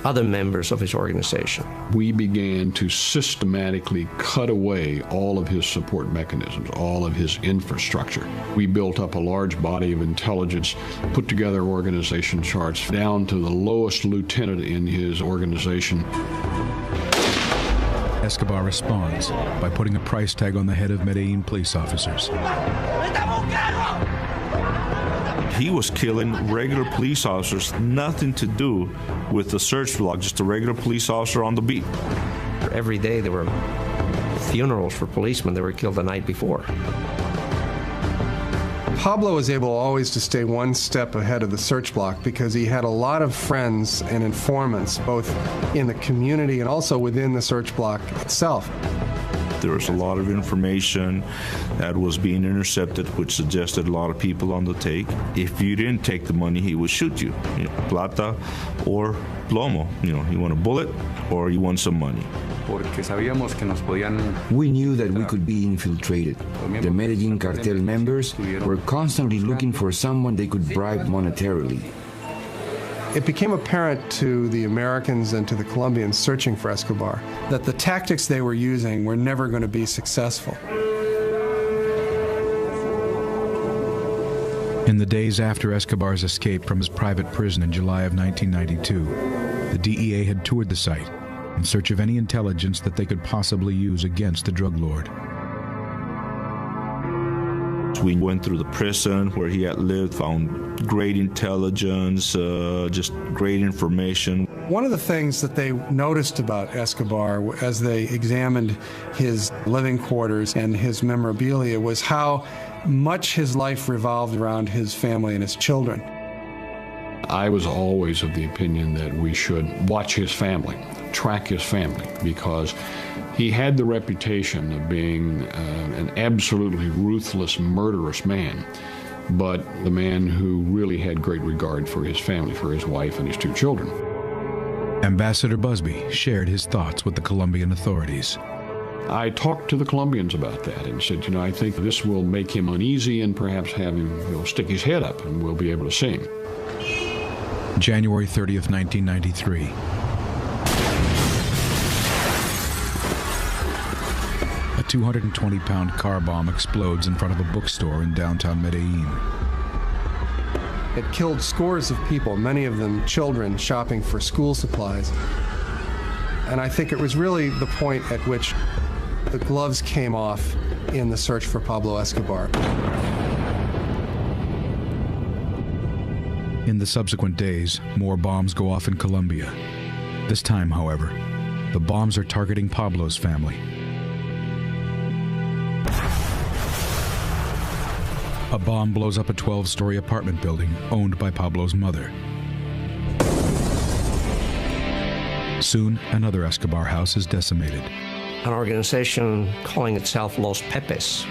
other members of his organization. We began to systematically cut away all of his support mechanisms, all of his infrastructure. We built up a large body of intelligence, put together organization charts down to the lowest lieutenant in his organization. Escobar responds by putting a price tag on the head of Medellin police officers. He was killing regular police officers, nothing to do with the search block, just a regular police officer on the beat. Every day there were funerals for policemen that were killed the night before. Pablo was able always to stay one step ahead of the search block because he had a lot of friends and informants, both in the community and also within the search block itself. There was a lot of information that was being intercepted, which suggested a lot of people on the take. If you didn't take the money, he would shoot you. Plata or plomo. You want a bullet or you want some money. We knew that we could be infiltrated. The Medellin cartel members were constantly looking for someone they could bribe monetarily. It became apparent to the Americans and to the Colombians searching for Escobar that the tactics they were using were never going to be successful. In the days after Escobar's escape from his private prison in July of 1992, the DEA had toured the site in search of any intelligence that they could possibly use against the drug lord. We went through the prison where he had lived, found great intelligence, just great information. One of the things that they noticed about Escobar as they examined his living quarters and his memorabilia was how much his life revolved around his family and his children. I was always of the opinion that we should watch his family, track his family, because he had the reputation of being an absolutely ruthless, murderous man, but the man who really had great regard for his family, for his wife and his two children. Ambassador Busby shared his thoughts with the Colombian authorities. I talked to the Colombians about that and said, I think this will make him uneasy and perhaps have him stick his head up and we'll be able to see him. January 30th, 1993. A 220-pound car bomb explodes in front of a bookstore in downtown Medellin. It killed scores of people, many of them children shopping for school supplies. And I think it was really the point at which the gloves came off in the search for Pablo Escobar. In the subsequent days, more bombs go off in Colombia. This time, however, the bombs are targeting Pablo's family. A bomb blows up a 12-story apartment building owned by Pablo's mother. Soon, another Escobar house is decimated. An organization calling itself Los Pepes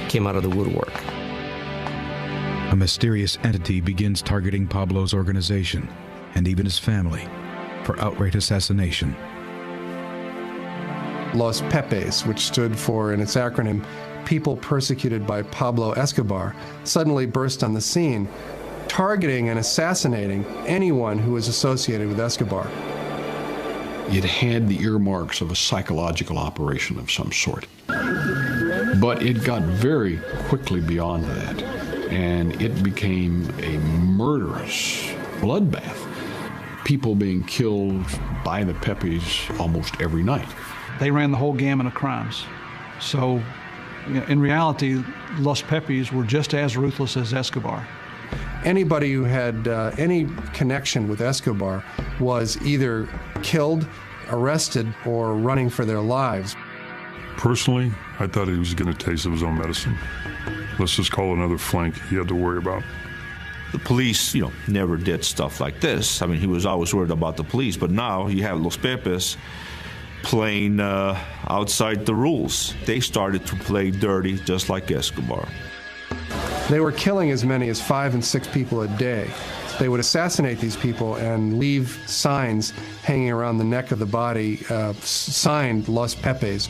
came out of the woodwork. A mysterious entity begins targeting Pablo's organization and even his family for outright assassination. Los Pepes, which stood for, in its acronym, People Persecuted by Pablo Escobar, suddenly burst on the scene, targeting and assassinating anyone who was associated with Escobar. It had the earmarks of a psychological operation of some sort. But it got very quickly beyond that, and it became a murderous bloodbath. People being killed by the Pepes almost every night. They ran the whole gamut of crimes. So, in reality, Los Pepes were just as ruthless as Escobar. Anybody who had any connection with Escobar was either killed, arrested, or running for their lives. Personally, I thought he was getting a taste of his own medicine. Let's just call it another flank he had to worry about. The police, never did stuff like this. I mean, he was always worried about the police, but now you have Los Pepes playing outside the rules. They started to play dirty just like Escobar. They were killing as many as 5 and 6 people a day. They would assassinate these people and leave signs hanging around the neck of the body, signed Los Pepes.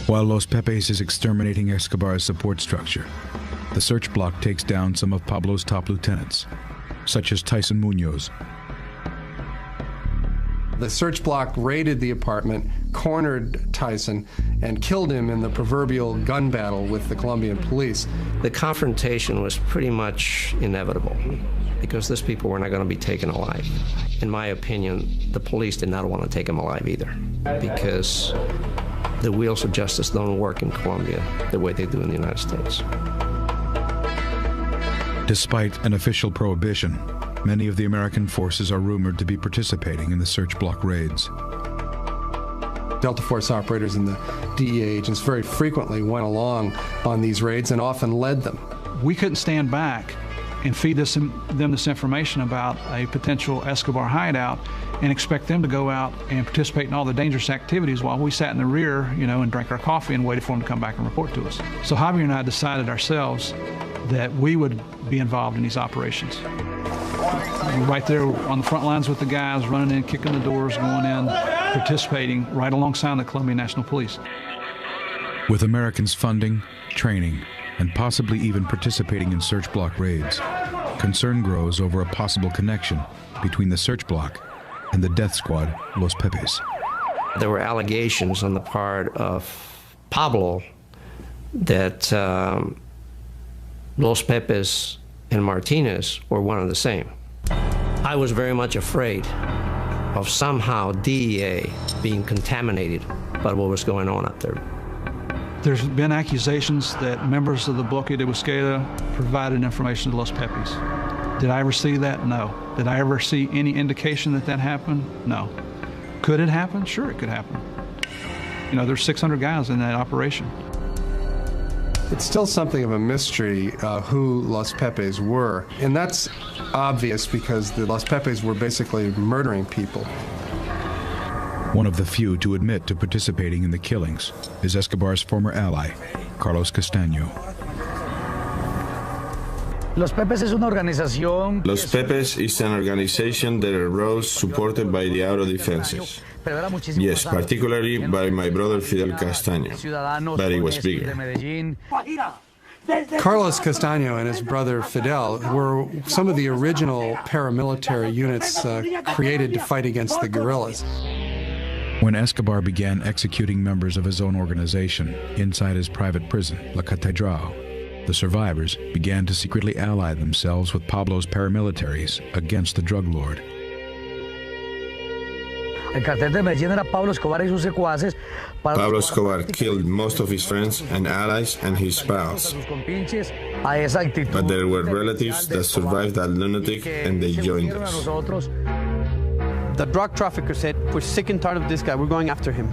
While Los Pepes is exterminating Escobar's support structure, the search block takes down some of Pablo's top lieutenants, such as Tyson Munoz. The search block raided the apartment, cornered Tyson, and killed him in the proverbial gun battle with the Colombian police. The confrontation was pretty much inevitable because these people were not going to be taken alive. In my opinion, the police did not want to take them alive either because the wheels of justice don't work in Colombia the way they do in the United States. Despite an official prohibition, many of the American forces are rumored to be participating in the search block raids. Delta Force operators and the DEA agents very frequently went along on these raids and often led them. We couldn't stand back and feed them this information about a potential Escobar hideout and expect them to go out and participate in all the dangerous activities while we sat in the rear, and drank our coffee and waited for them to come back and report to us. So Javier and I decided ourselves that we would be involved in these operations. Right there on the front lines with the guys, running in, kicking the doors, going in, participating right alongside the Colombian National Police. With Americans funding, training, and possibly even participating in search block raids, concern grows over a possible connection between the search block and the death squad, Los Pepes. There were allegations on the part of Pablo that Los Pepes and Martinez were one and the same. I was very much afraid of somehow DEA being contaminated by what was going on up there. There's been accusations that members of the Bloque de Busqueda provided information to Los Pepes. Did I ever see that? No. Did I ever see any indication that happened? No. Could it happen? Sure, it could happen. There's 600 guys in that operation. It's still something of a mystery who Los Pepes were, and that's obvious because the Los Pepes were basically murdering people. One of the few to admit to participating in the killings is Escobar's former ally, Carlos Castaño. Los Pepes is an organization that arose supported by the auto defenses. Yes, particularly by my brother Fidel Castaño, but it was bigger. Carlos Castaño and his brother Fidel were some of the original paramilitary units created to fight against the guerrillas. When Escobar began executing members of his own organization inside his private prison, La Catedral, the survivors began to secretly ally themselves with Pablo's paramilitaries against the drug lord. Pablo Escobar killed most of his friends and allies and his pals. But there were relatives that survived that lunatic and they joined us. The drug trafficker said, "We're sick and tired of this guy, we're going after him."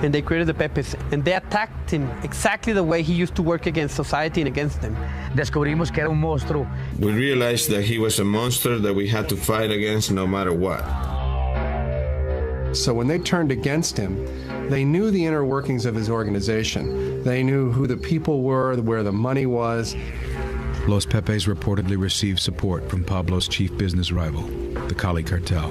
And they created the Pepes, and they attacked him exactly the way he used to work against society and against them. We realized that he was a monster that we had to fight against no matter what. So when they turned against him, they knew the inner workings of his organization. They knew who the people were, where the money was. Los Pepes reportedly received support from Pablo's chief business rival, the Cali cartel.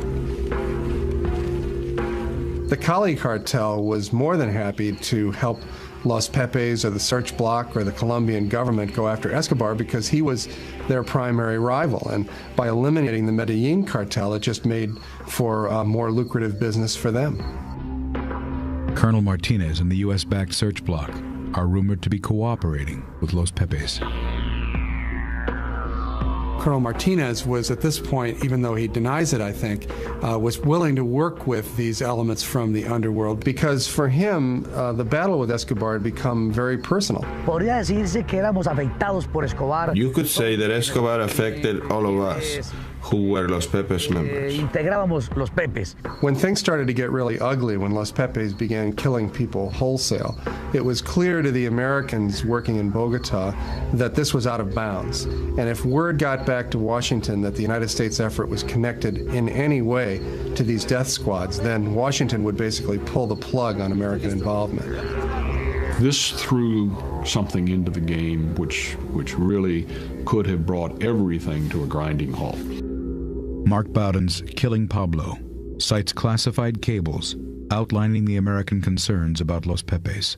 The Cali cartel was more than happy to help Los Pepes or the Search Bloc or the Colombian government go after Escobar because he was their primary rival. And by eliminating the Medellin cartel, it just made for a more lucrative business for them. Colonel Martinez and the U.S.-backed Search Bloc are rumored to be cooperating with Los Pepes. Colonel Martinez was at this point, even though he denies it, I think, was willing to work with these elements from the underworld because for him, the battle with Escobar had become very personal. You could say that Escobar affected all of us who were Los Pepes members. When things started to get really ugly, when Los Pepes began killing people wholesale, it was clear to the Americans working in Bogota that this was out of bounds. And if word got back to Washington that the United States effort was connected in any way to these death squads, then Washington would basically pull the plug on American involvement. This threw something into the game which really could have brought everything to a grinding halt. Mark Bowden's Killing Pablo cites classified cables outlining the American concerns about Los Pepes.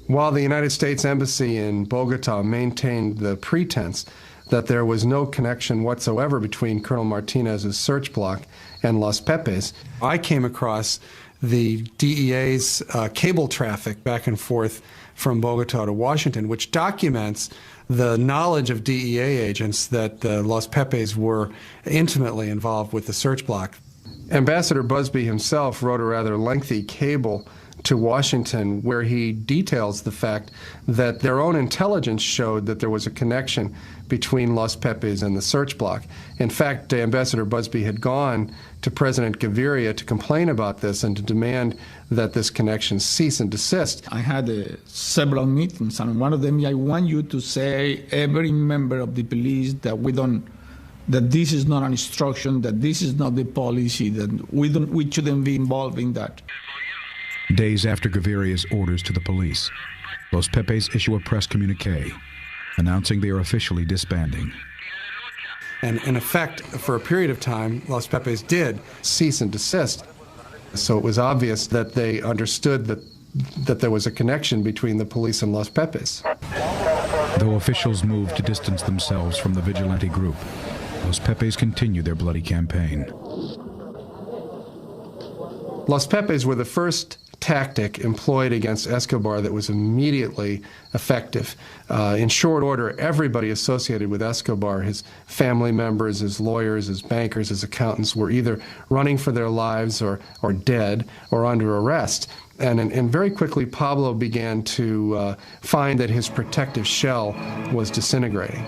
While the United States Embassy in Bogota maintained the pretense that there was no connection whatsoever between Colonel Martinez's Search Bloc and Los Pepes, I came across the DEA's cable traffic back and forth from Bogota to Washington, which documents the knowledge of DEA agents that Los Pepes were intimately involved with the Search Bloc. Ambassador Busby himself wrote a rather lengthy cable to Washington where he details the fact that their own intelligence showed that there was a connection between Los Pepes and the Search Bloc. In fact, Ambassador Busby had gone to President Gaviria to complain about this and to demand that this connection cease and desist. I had several meetings, and one of them, I want you to say, every member of the police, that that this is not an instruction, that this is not the policy, that we shouldn't be involved in that. Days after Gaviria's orders to the police, Los Pepes issue a press communique announcing they are officially disbanding. And in effect, for a period of time, Los Pepes did cease and desist. So it was obvious that they understood that there was a connection between the police and Los Pepes. Though officials moved to distance themselves from the vigilante group, Los Pepes continue their bloody campaign. Los Pepes were the first tactic employed against Escobar that was immediately effective. In short order, everybody associated with Escobar, his family members, his lawyers, his bankers, his accountants, were either running for their lives or dead or under arrest. And very quickly, Pablo began to find that his protective shell was disintegrating.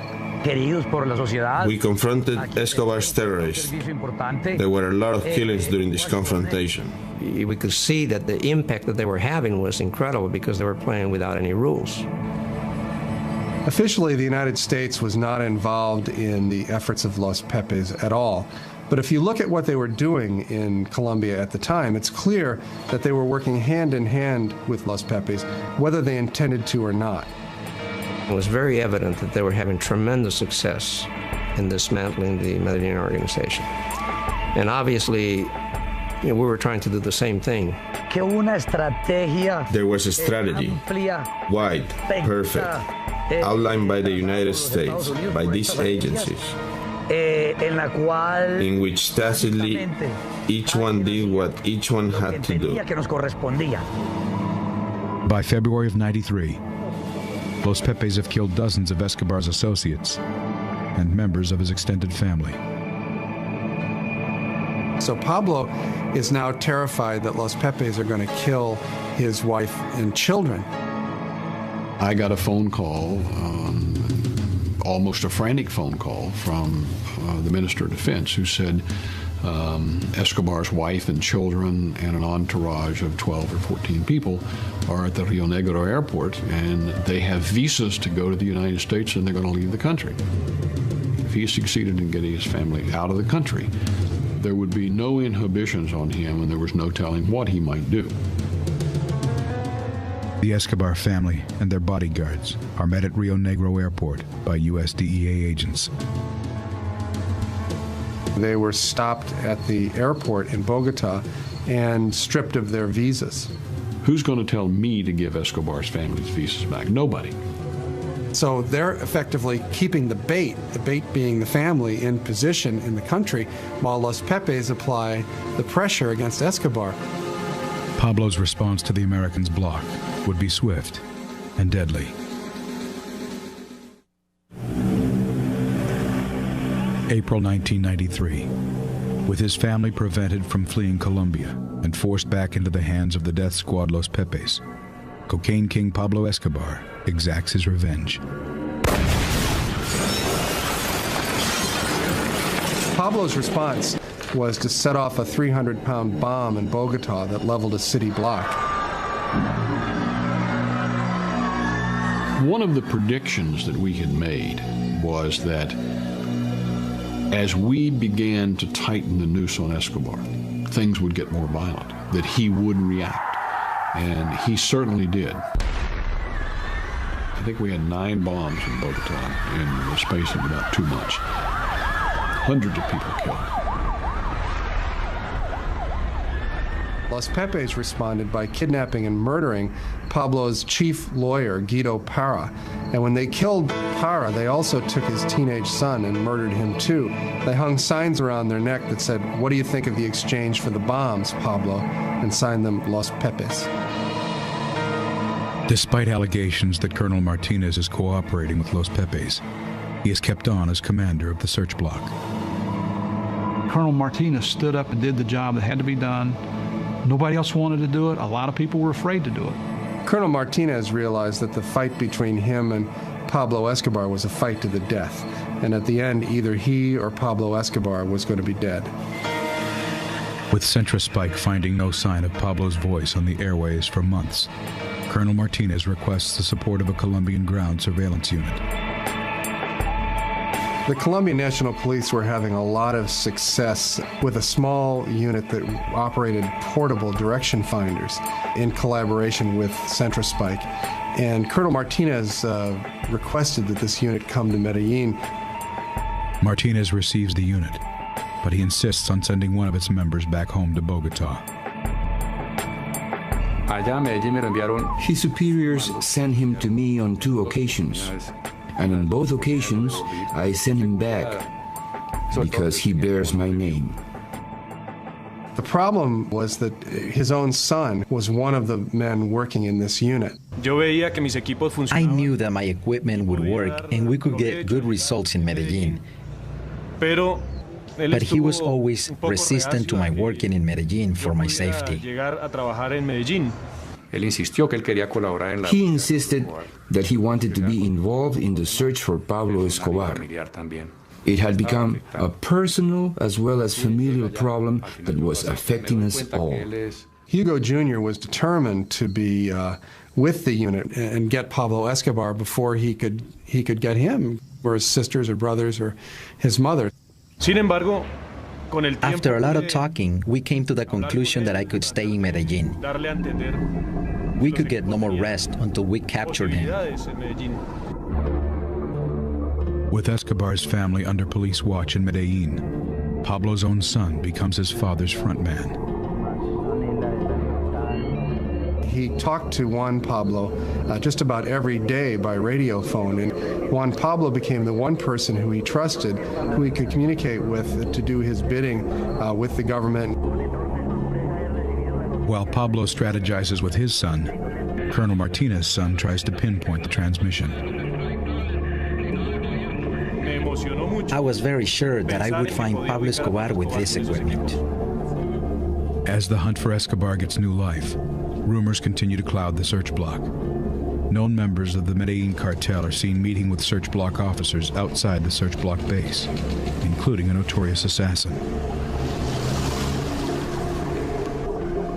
We confronted Escobar's terrorists. There were a lot of killings during this confrontation. We could see that the impact that they were having was incredible because they were playing without any rules. Officially, the United States was not involved in the efforts of Los Pepes at all. But if you look at what they were doing in Colombia at the time, it's clear that they were working hand in hand with Los Pepes, whether they intended to or not. It was very evident that they were having tremendous success in dismantling the Medellin organization. And obviously, we were trying to do the same thing. There was a strategy, wide, perfect, outlined by the United States, by these agencies, in which tacitly each one did what each one had to do. By February of '93, Los Pepes have killed dozens of Escobar's associates and members of his extended family. So Pablo is now terrified that Los Pepes are going to kill his wife and children. I got a phone call, almost a frantic phone call from the Minister of Defense, who said Escobar's wife and children and an entourage of 12 or 14 people are at the Rio Negro airport, and they have visas to go to the United States, and they're going to leave the country. If he succeeded in getting his family out of the country, there would be no inhibitions on him, and there was no telling what he might do. The Escobar family and their bodyguards are met at Rio Negro Airport by U.S. DEA agents. They were stopped at the airport in Bogota and stripped of their visas. Who's going to tell me to give Escobar's family's visas back? Nobody. So they're effectively keeping the bait being the family, in position in the country, while Los Pepes apply the pressure against Escobar. Pablo's response to the Americans' block would be swift and deadly. April 1993. With his family prevented from fleeing Colombia and forced back into the hands of the death squad Los Pepes, cocaine king Pablo Escobar exacts his revenge. Pablo's response was to set off a 300-pound bomb in Bogota that leveled a city block. One of the predictions that we had made was that as we began to tighten the noose on Escobar, things would get more violent, that he would react, and he certainly did. I think we had 9 bombs in Bogota in the space of about 2 months. Hundreds of people killed. Los Pepes responded by kidnapping and murdering Pablo's chief lawyer, Guido Parra. And when they killed Parra, they also took his teenage son and murdered him too. They hung signs around their neck that said, "What do you think of the exchange for the bombs, Pablo?" and signed them Los Pepes. Despite allegations that Colonel Martinez is cooperating with Los Pepes, he is kept on as commander of the search block. Colonel Martinez stood up and did the job that had to be done. Nobody else wanted to do it. A lot of people were afraid to do it. Colonel Martinez realized that the fight between him and Pablo Escobar was a fight to the death. And at the end, either he or Pablo Escobar was going to be dead. With Centra Spike finding no sign of Pablo's voice on the airways for months, Colonel Martinez requests the support of a Colombian ground surveillance unit. The Colombian National Police were having a lot of success with a small unit that operated portable direction finders in collaboration with Centra Spike. And Colonel Martinez requested that this unit come to Medellin. Martinez receives the unit, but he insists on sending one of its members back home to Bogota. His superiors sent him to me on 2 occasions. And on both occasions, I sent him back because he bears my name. The problem was that his own son was one of the men working in this unit. I knew that my equipment would work and we could get good results in Medellin. But he was always resistant to my working in Medellin for my safety. He insisted that he wanted to be involved in the search for Pablo Escobar. It had become a personal as well as familial problem that was affecting us all. Hugo Jr. was determined to be with the unit and get Pablo Escobar before he could get him, or his sisters or brothers or his mother. After a lot of talking, we came to the conclusion that I could stay in Medellin. We could get no more rest until we captured him. With Escobar's family under police watch in Medellin, Pablo's own son becomes his father's front man. He talked to Juan Pablo just about every day by radio phone, and Juan Pablo became the one person who he trusted, who he could communicate with to do his bidding with the government. While Pablo strategizes with his son, Colonel Martinez's son tries to pinpoint the transmission. I was very sure that I would find Pablo Escobar with this equipment. As the hunt for Escobar gets new life, rumors continue to cloud the search block. Known members of the Medellin cartel are seen meeting with search block officers outside the search block base, including a notorious assassin.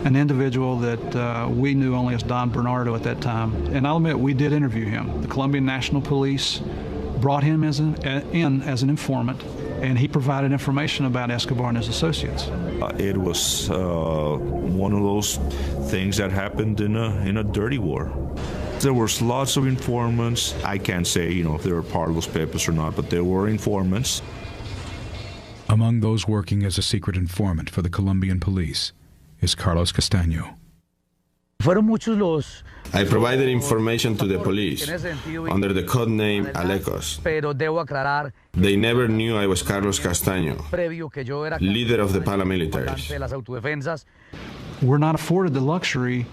An individual that we knew only as Don Bernardo at that time. And I'll admit, we did interview him. The Colombian National Police brought him in as an informant. and he provided information about Escobar and his associates. It was one of those things that happened in a dirty war. There was lots of informants. I can't say, if they were part of Los Pepes or not, but there were informants. Among those working as a secret informant for the Colombian police is Carlos Castaño. I provided information to the police under the code name Alecos. They never knew I was Carlos Castaño, leader of the paramilitaries. We're not afforded the luxury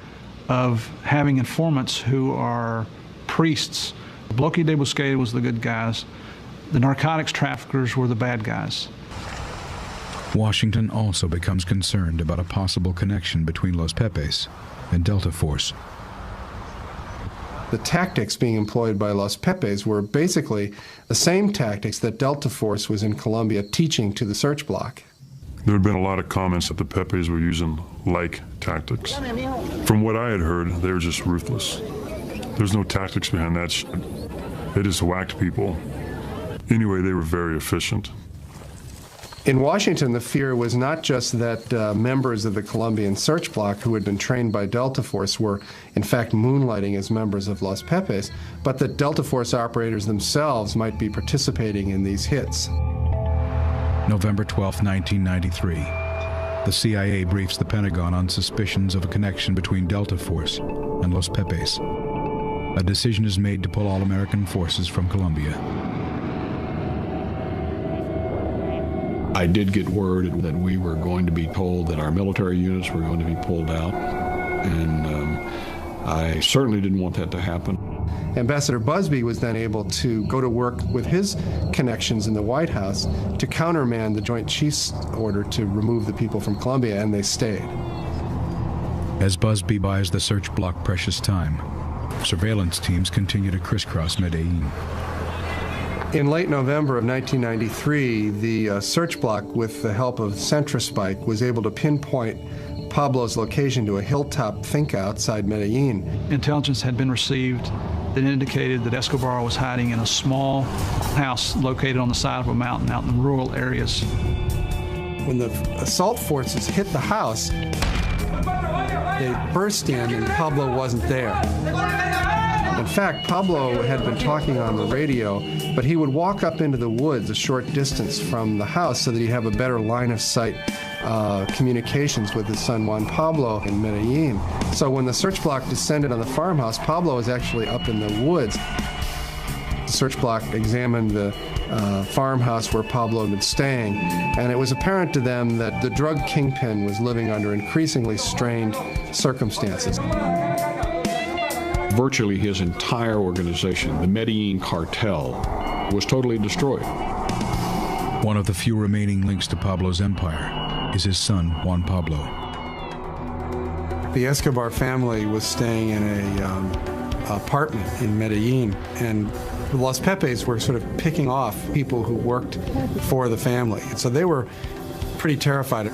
of having informants who are priests. Bloque de Busquets was the good guys. The narcotics traffickers were the bad guys. Washington also becomes concerned about a possible connection between Los Pepes and Delta Force. The tactics being employed by Los Pepes were basically the same tactics that Delta Force was in Colombia teaching to the search block. There had been a lot of comments that the Pepes were using like tactics. From what I had heard, they were just ruthless. There's no tactics behind that shit. They just whacked people. Anyway, they were very efficient. In Washington, the fear was not just that members of the Colombian search block who had been trained by Delta Force were, in fact, moonlighting as members of Los Pepes, but that Delta Force operators themselves might be participating in these hits. November 12, 1993. The CIA briefs the Pentagon on suspicions of a connection between Delta Force and Los Pepes. A decision is made to pull all American forces from Colombia. I did get word that we were going to be told that our military units were going to be pulled out, and I certainly didn't want that to happen. Ambassador Busby was then able to go to work with his connections in the White House to countermand the Joint Chiefs order to remove the people from Colombia, and they stayed. As Busby buys the search block precious time, surveillance teams continue to crisscross Medellin. In late November of 1993, the search block, with the help of CentraSpike, was able to pinpoint Pablo's location to a hilltop finca outside Medellin. Intelligence had been received that indicated that Escobar was hiding in a small house located on the side of a mountain out in rural areas. When the assault forces hit the house, they burst in and Pablo wasn't there. In fact, Pablo had been talking on the radio, but he would walk up into the woods a short distance from the house so that he'd have a better line of sight communications with his son Juan Pablo in Medellin. So when the search block descended on the farmhouse, Pablo was actually up in the woods. The search block examined the farmhouse where Pablo had been staying, and it was apparent to them that the drug kingpin was living under increasingly strained circumstances. Virtually his entire organization, the Medellin cartel, was totally destroyed. One of the few remaining links to Pablo's empire is his son, Juan Pablo. The Escobar family was staying in an apartment in Medellin, and the Los Pepes were sort of picking off people who worked for the family. So they were pretty terrified.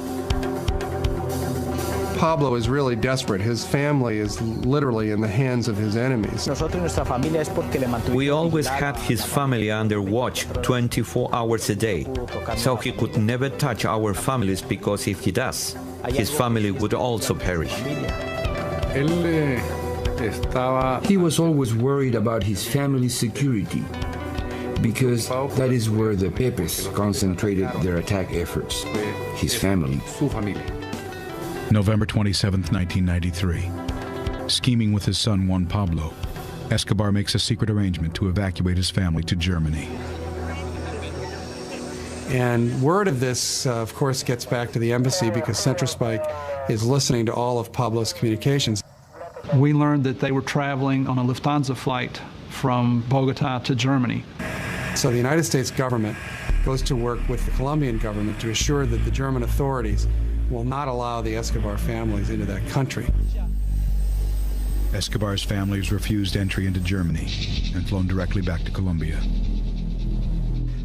Pablo is really desperate. His family is literally in the hands of his enemies. We always had his family under watch 24 hours a day, so he could never touch our families, because if he does, his family would also perish. He was always worried about his family's security, because that is where the Pepes concentrated their attack efforts, his family. November 27, 1993. Scheming with his son Juan Pablo, Escobar makes a secret arrangement to evacuate his family to Germany. And word of this, of course, gets back to the embassy, because CentraSpike is listening to all of Pablo's communications. We learned that they were traveling on a Lufthansa flight from Bogota to Germany. So the United States government goes to work with the Colombian government to assure that the German authorities will not allow the Escobar families into that country. Escobar's family is refused entry into Germany and flown directly back to Colombia.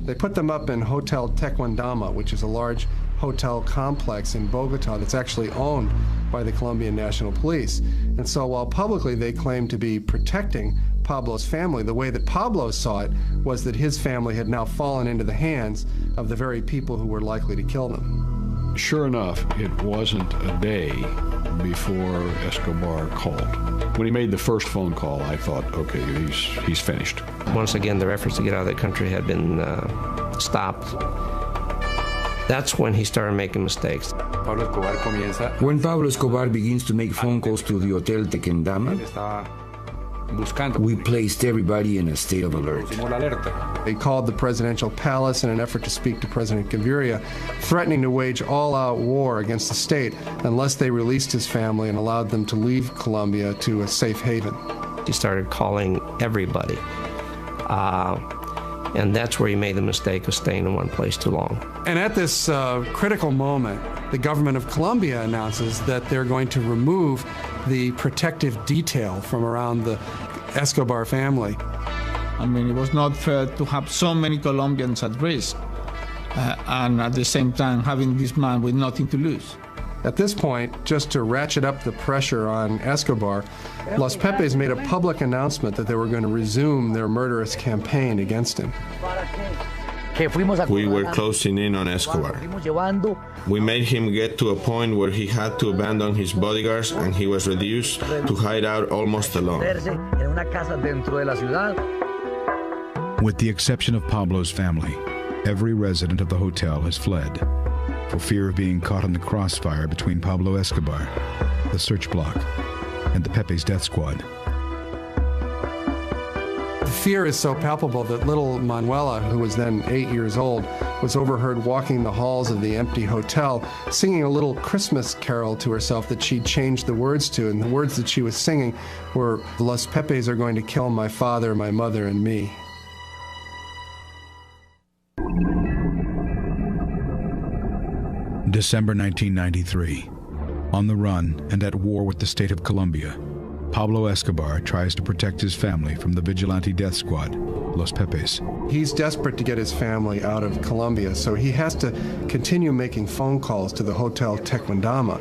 They put them up in Hotel Tequendama, which is a large hotel complex in Bogota that's actually owned by the Colombian National Police. And so while publicly they claim to be protecting Pablo's family, the way that Pablo saw it, was that his family had now fallen into the hands of the very people who were likely to kill them. Sure enough, it wasn't a day before Escobar called. When he made the first phone call, I thought, okay, he's finished. Once again, their efforts to get out of the country had been stopped. That's when he started making mistakes. When Pablo Escobar begins to make phone calls to the Hotel Tequendama, we placed everybody in a state of alert. They called the presidential palace in an effort to speak to President Gaviria, threatening to wage all-out war against the state unless they released his family and allowed them to leave Colombia to a safe haven. He started calling everybody. And that's where he made the mistake of staying in one place too long. And at this critical moment, the government of Colombia announces that they're going to remove the protective detail from around the Escobar family. I mean, it was not fair to have so many Colombians at risk, and at the same time having this man with nothing to lose. At this point, just to ratchet up the pressure on Escobar, Los Pepes made a public announcement that they were going to resume their murderous campaign against him. We were closing in on Escobar. We made him get to a point where he had to abandon his bodyguards and he was reduced to hide out almost alone. With the exception of Pablo's family, every resident of the hotel has fled for fear of being caught in the crossfire between Pablo Escobar, the search block, and the Pepe's death squad. The fear is so palpable that little Manuela, who was then 8 years old, was overheard walking the halls of the empty hotel, singing a little Christmas carol to herself that she'd changed the words to, and the words that she was singing were, "Los Pepes are going to kill my father, my mother, and me." December 1993. On the run and at war with the state of Colombia, Pablo Escobar tries to protect his family from the vigilante death squad, Los Pepes. He's desperate to get his family out of Colombia, so he has to continue making phone calls to the Hotel Tequendama.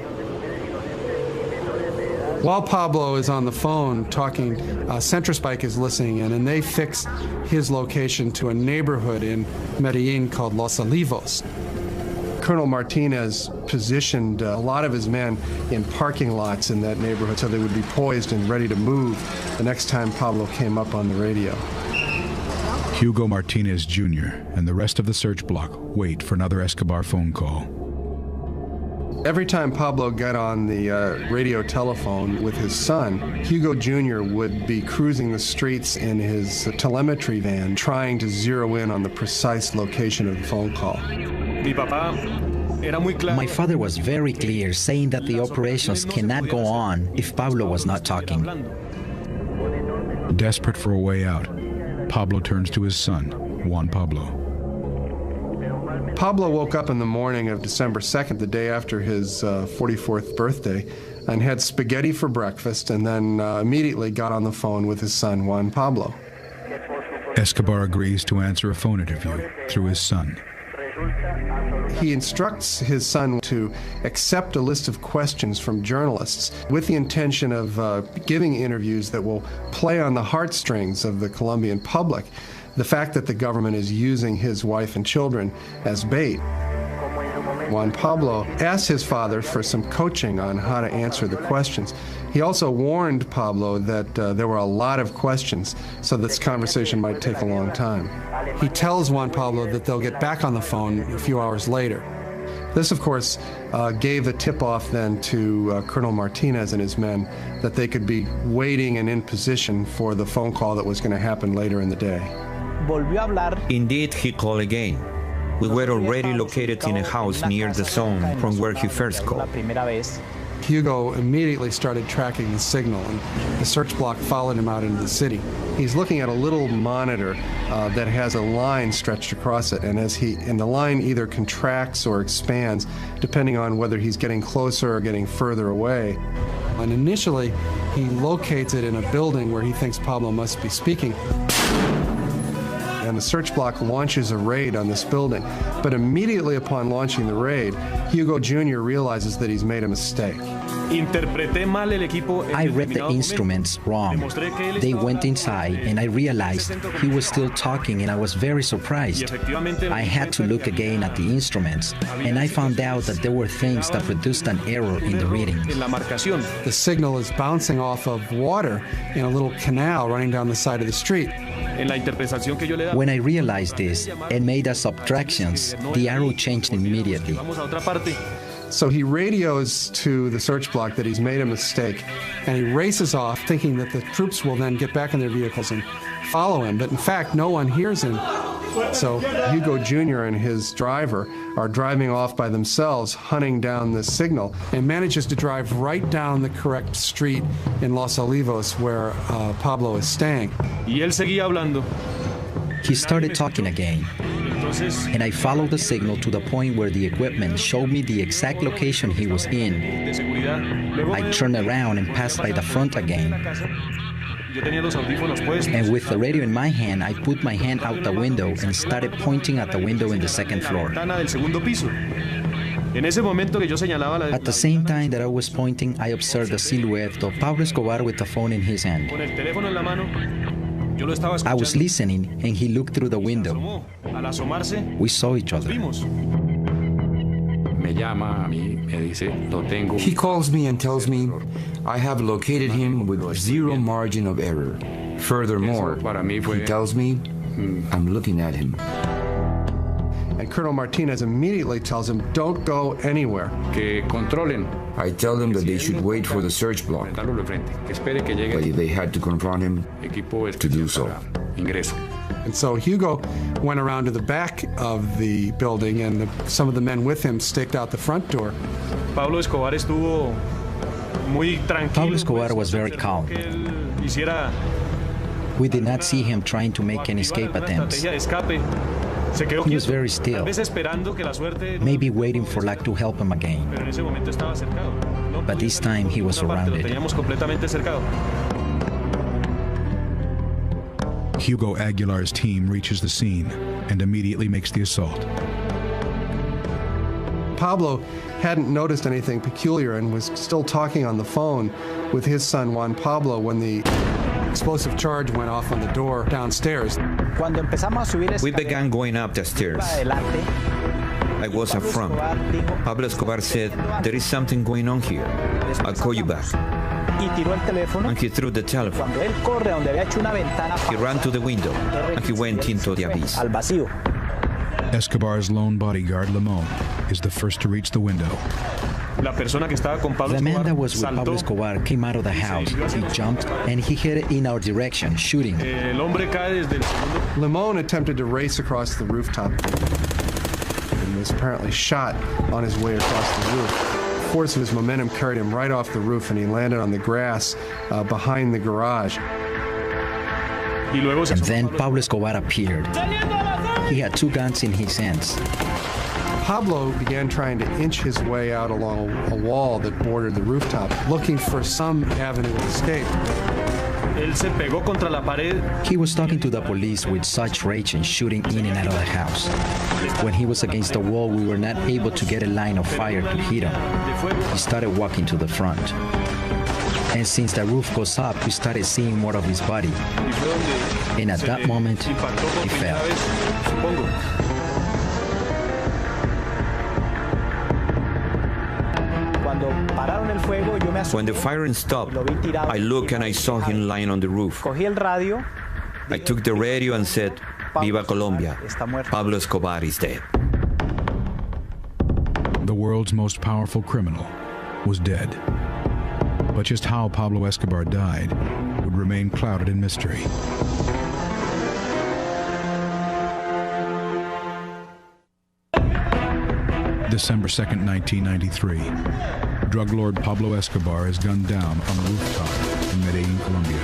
While Pablo is on the phone talking, Centrospike is listening in, and they fix his location to a neighborhood in Medellin called Los Olivos. Colonel Martinez positioned a lot of his men in parking lots in that neighborhood so they would be poised and ready to move the next time Pablo came up on the radio. Hugo Martinez Jr. and the rest of the search block wait for another Escobar phone call. Every time Pablo got on the radio telephone with his son, Hugo Jr. would be cruising the streets in his telemetry van trying to zero in on the precise location of the phone call. My father was very clear, saying that the operations cannot go on if Pablo was not talking. Desperate for a way out, Pablo turns to his son, Juan Pablo. Pablo woke up in the morning of December 2nd, the day after his 44th birthday, and had spaghetti for breakfast, and then immediately got on the phone with his son, Juan Pablo. Escobar agrees to answer a phone interview through his son. He instructs his son to accept a list of questions from journalists with the intention of giving interviews that will play on the heartstrings of the Colombian public. The fact that the government is using his wife and children as bait. Juan Pablo asked his father for some coaching on how to answer the questions. He also warned Pablo that there were a lot of questions, so this conversation might take a long time. He tells Juan Pablo that they'll get back on the phone a few hours later. This, of course, gave the tip-off then to Colonel Martinez and his men that they could be waiting and in position for the phone call that was going to happen later in the day. Indeed, he called again. We were already located in a house near the zone from where he first called. Hugo immediately started tracking the signal, and the search block followed him out into the city. He's looking at a little monitor that has a line stretched across it, and the line either contracts or expands depending on whether he's getting closer or getting further away. And initially, he locates it in a building where he thinks Pablo must be speaking. And the search block launches a raid on this building. But immediately upon launching the raid, Hugo Jr. realizes that he's made a mistake. I read the instruments wrong. They went inside and I realized he was still talking and I was very surprised. I had to look again at the instruments and I found out that there were things that produced an error in the readings. The signal is bouncing off of water in a little canal running down the side of the street. When I realized this and made the subtractions, the arrow changed immediately. So he radios to the search block that he's made a mistake, and he races off thinking that the troops will then get back in their vehicles and follow him. But in fact, no one hears him. So Hugo Jr. and his driver are driving off by themselves, hunting down this signal, and manages to drive right down the correct street in Los Olivos where Pablo is staying. He started talking again, and I followed the signal to the point where the equipment showed me the exact location he was in. I turned around and passed by the front again. And with the radio in my hand, I put my hand out the window and started pointing at the window in the second floor. At the same time that I was pointing, I observed the silhouette of Pablo Escobar with the phone in his hand. I was listening, and he looked through the window. We saw each other. He calls me and tells me I have located him with zero margin of error. Furthermore, he tells me I'm looking at him. And Colonel Martinez immediately tells him, don't go anywhere. I tell them that they should wait for the search block, but if they had to confront him, to do so. And so Hugo went around to the back of the building, and some of the men with him staked out the front door. Pablo Escobar was very calm. We did not see him trying to make any escape attempts. He was very still, maybe waiting for luck to help him again. But this time he was surrounded. Hugo Aguilar's team reaches the scene and immediately makes the assault. Pablo hadn't noticed anything peculiar and was still talking on the phone with his son Juan Pablo when the explosive charge went off on the door downstairs. We began going up the stairs. I was up front. Pablo Escobar said, "There is something going on here. I'll call you back." And he threw the telephone. He ran to the window and he went into the abyss. Escobar's lone bodyguard, Limon, is the first to reach the window. The man that was with Pablo Escobar came out of the house. He jumped and he headed in our direction, shooting. Limon attempted to race across the rooftop and was apparently shot on his way across the roof. The force of his momentum carried him right off the roof, and he landed on the grass behind the garage. And then Pablo Escobar appeared. He had two guns in his hands. Pablo began trying to inch his way out along a wall that bordered the rooftop, looking for some avenue of escape. He was talking to the police with such rage and shooting in and out of the house. When he was against the wall, we were not able to get a line of fire to hit him. He started walking to the front. And since the roof goes up, we started seeing more of his body. And at that moment, he fell. When the firing stopped, I looked and I saw him lying on the roof. I took the radio and said, "Viva Colombia, Pablo Escobar is dead." The world's most powerful criminal was dead. But just how Pablo Escobar died would remain clouded in mystery. December 2nd, 1993. Drug lord Pablo Escobar is gunned down on a rooftop in Medellin, Colombia.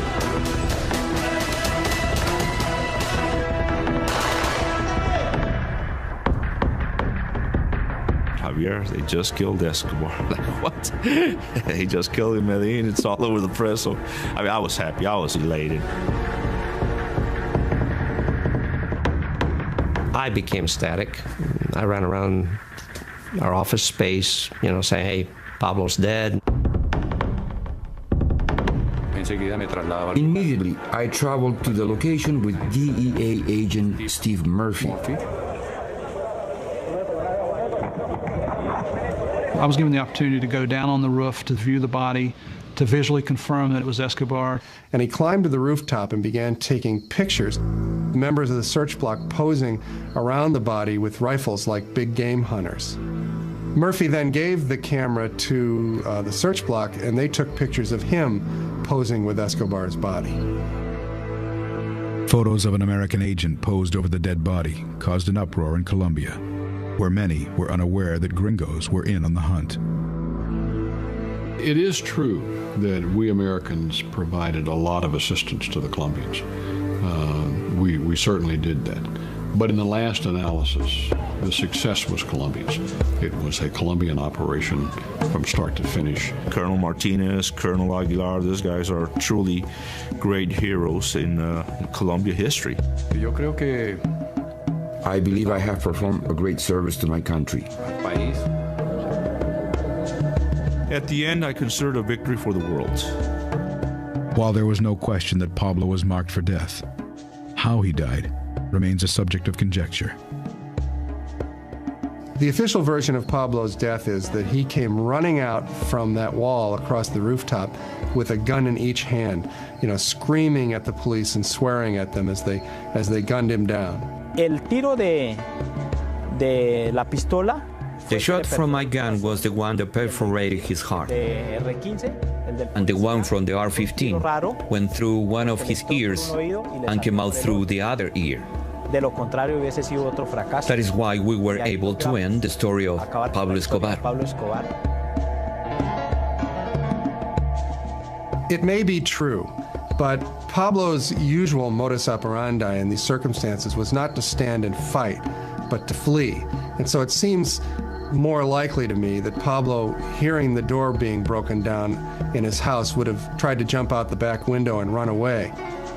Javier, they just killed Escobar. Like, what? They just killed him in Medellin. It's all over the press. So, I mean, I was happy. I was elated. I became static. I ran around our office space, saying, "Hey, Pablo's dead." Immediately, I traveled to the location with DEA agent Steve Murphy. I was given the opportunity to go down on the roof to view the body, to visually confirm that it was Escobar. And he climbed to the rooftop and began taking pictures. Members of the search block posing around the body with rifles like big game hunters. Murphy then gave the camera to the search block, and they took pictures of him posing with Escobar's body. Photos of an American agent posed over the dead body caused an uproar in Colombia, where many were unaware that gringos were in on the hunt. It is true that we Americans provided a lot of assistance to the Colombians. We certainly did that. But in the last analysis, the success was Colombia's. It was a Colombian operation from start to finish. Colonel Martinez, Colonel Aguilar, these guys are truly great heroes in Colombia history. I believe I have performed a great service to my country. At the end, I considered a victory for the world. While there was no question that Pablo was marked for death, how he died remains a subject of conjecture. The official version of Pablo's death is that he came running out from that wall across the rooftop with a gun in each hand, screaming at the police and swearing at them as they gunned him down. El tiro de la pistola. The shot from my gun was the one that perforated his heart. And the one from the R-15 went through one of his ears and came out through the other ear. That is why we were able to end the story of Pablo Escobar. It may be true, but Pablo's usual modus operandi in these circumstances was not to stand and fight, but to flee. And so it seems more likely to me that Pablo, hearing the door being broken down in his house, would have tried to jump out the back window and run away.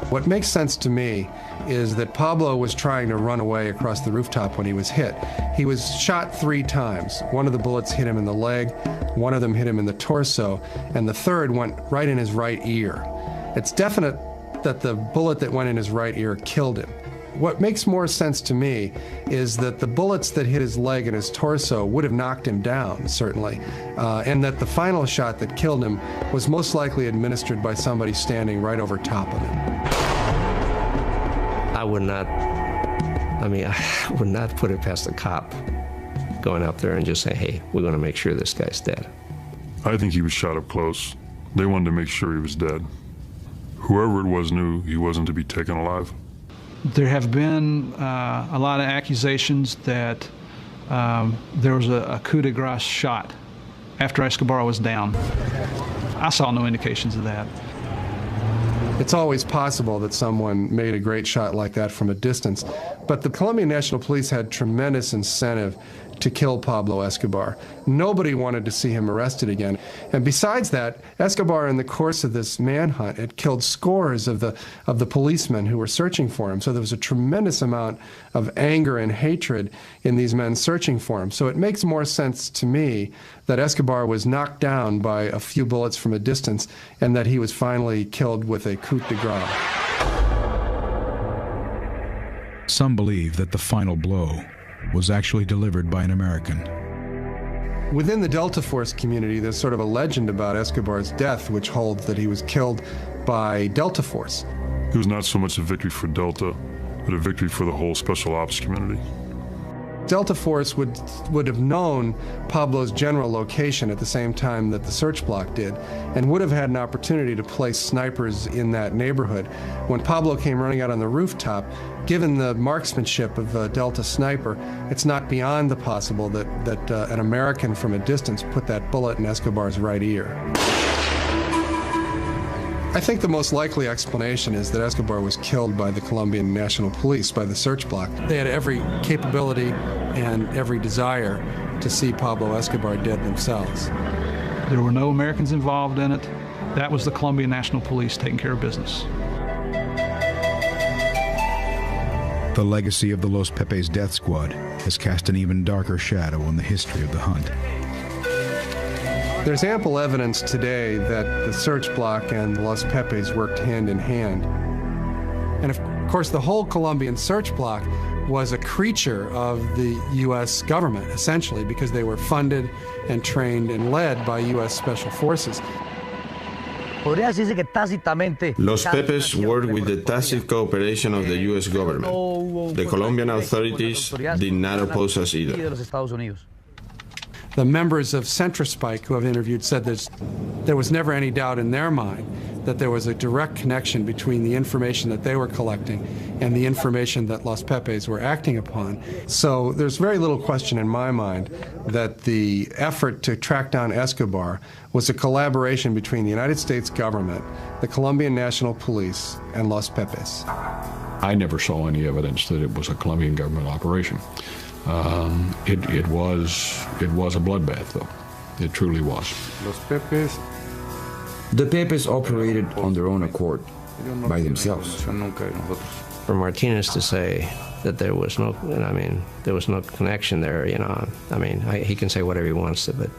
What makes sense to me is that Pablo was trying to run away across the rooftop when he was hit. He was shot 3 times. One of the bullets hit him in the leg, one of them hit him in the torso, and the third went right in his right ear. It's definite that the bullet that went in his right ear killed him. What makes more sense to me is that the bullets that hit his leg and his torso would have knocked him down, certainly, and that the final shot that killed him was most likely administered by somebody standing right over top of him. I would not put it past a cop going up there and just say, hey, we're going to make sure this guy's dead. I think he was shot up close. They wanted to make sure he was dead. Whoever it was knew he wasn't to be taken alive. There have been a lot of accusations that there was a coup de grace shot after Escobar was down. I saw no indications of that. It's always possible that someone made a great shot like that from a distance, but the Colombian National Police had tremendous incentive to kill Pablo Escobar. Nobody wanted to see him arrested again. And besides that, Escobar, in the course of this manhunt, had killed scores of the policemen who were searching for him. So there was a tremendous amount of anger and hatred in these men searching for him. So it makes more sense to me that Escobar was knocked down by a few bullets from a distance and that he was finally killed with a coup de grace. Some believe that the final blow was actually delivered by an American. Within the Delta Force community, there's sort of a legend about Escobar's death, which holds that he was killed by Delta Force. It was not so much a victory for Delta, but a victory for the whole special ops community. Delta Force would have known Pablo's general location at the same time that the search block did, and would have had an opportunity to place snipers in that neighborhood. When Pablo came running out on the rooftop, given the marksmanship of a Delta sniper, it's not beyond the possible that an American from a distance put that bullet in Escobar's right ear. I think the most likely explanation is that Escobar was killed by the Colombian National Police, by the search block. They had every capability and every desire to see Pablo Escobar dead themselves. There were no Americans involved in it. That was the Colombian National Police taking care of business. The legacy of the Los Pepes death squad has cast an even darker shadow on the history of the hunt. There's ample evidence today that the search block and the Los Pepes worked hand in hand. And of course, the whole Colombian search block was a creature of the U.S. government, essentially, because they were funded and trained and led by U.S. Special Forces. Los Pepes worked with the tacit cooperation of the U.S. government. The Colombian authorities did not oppose us either. The members of Centrospike who I've interviewed said there was never any doubt in their mind that there was a direct connection between the information that they were collecting and the information that Los Pepes were acting upon. So there's very little question in my mind that the effort to track down Escobar was a collaboration between the United States government, the Colombian National Police, and Los Pepes. I never saw any evidence that it was a Colombian government operation. It was a bloodbath, though. It truly was. Los Pepes. The Pepes operated on their own accord, by themselves. For Martinez to say that there was no, there was no connection there, he can say whatever he wants to, but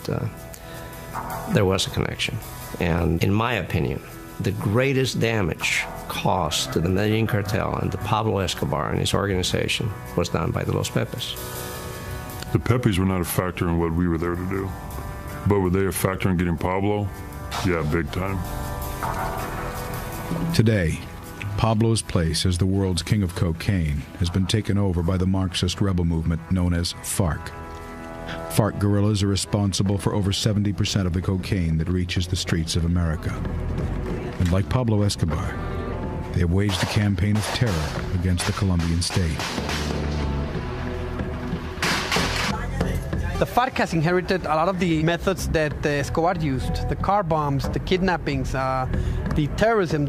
there was a connection. And in my opinion, the greatest damage caused to the Medellin cartel and to Pablo Escobar and his organization was done by the Los Pepes. The Pepes were not a factor in what we were there to do. But were they a factor in getting Pablo? Yeah, big time. Today, Pablo's place as the world's king of cocaine has been taken over by the Marxist rebel movement known as FARC. FARC guerrillas are responsible for over 70% of the cocaine that reaches the streets of America. And like Pablo Escobar, they have waged a campaign of terror against the Colombian state. The FARC has inherited a lot of the methods that Escobar used, the car bombs, the kidnappings, the terrorism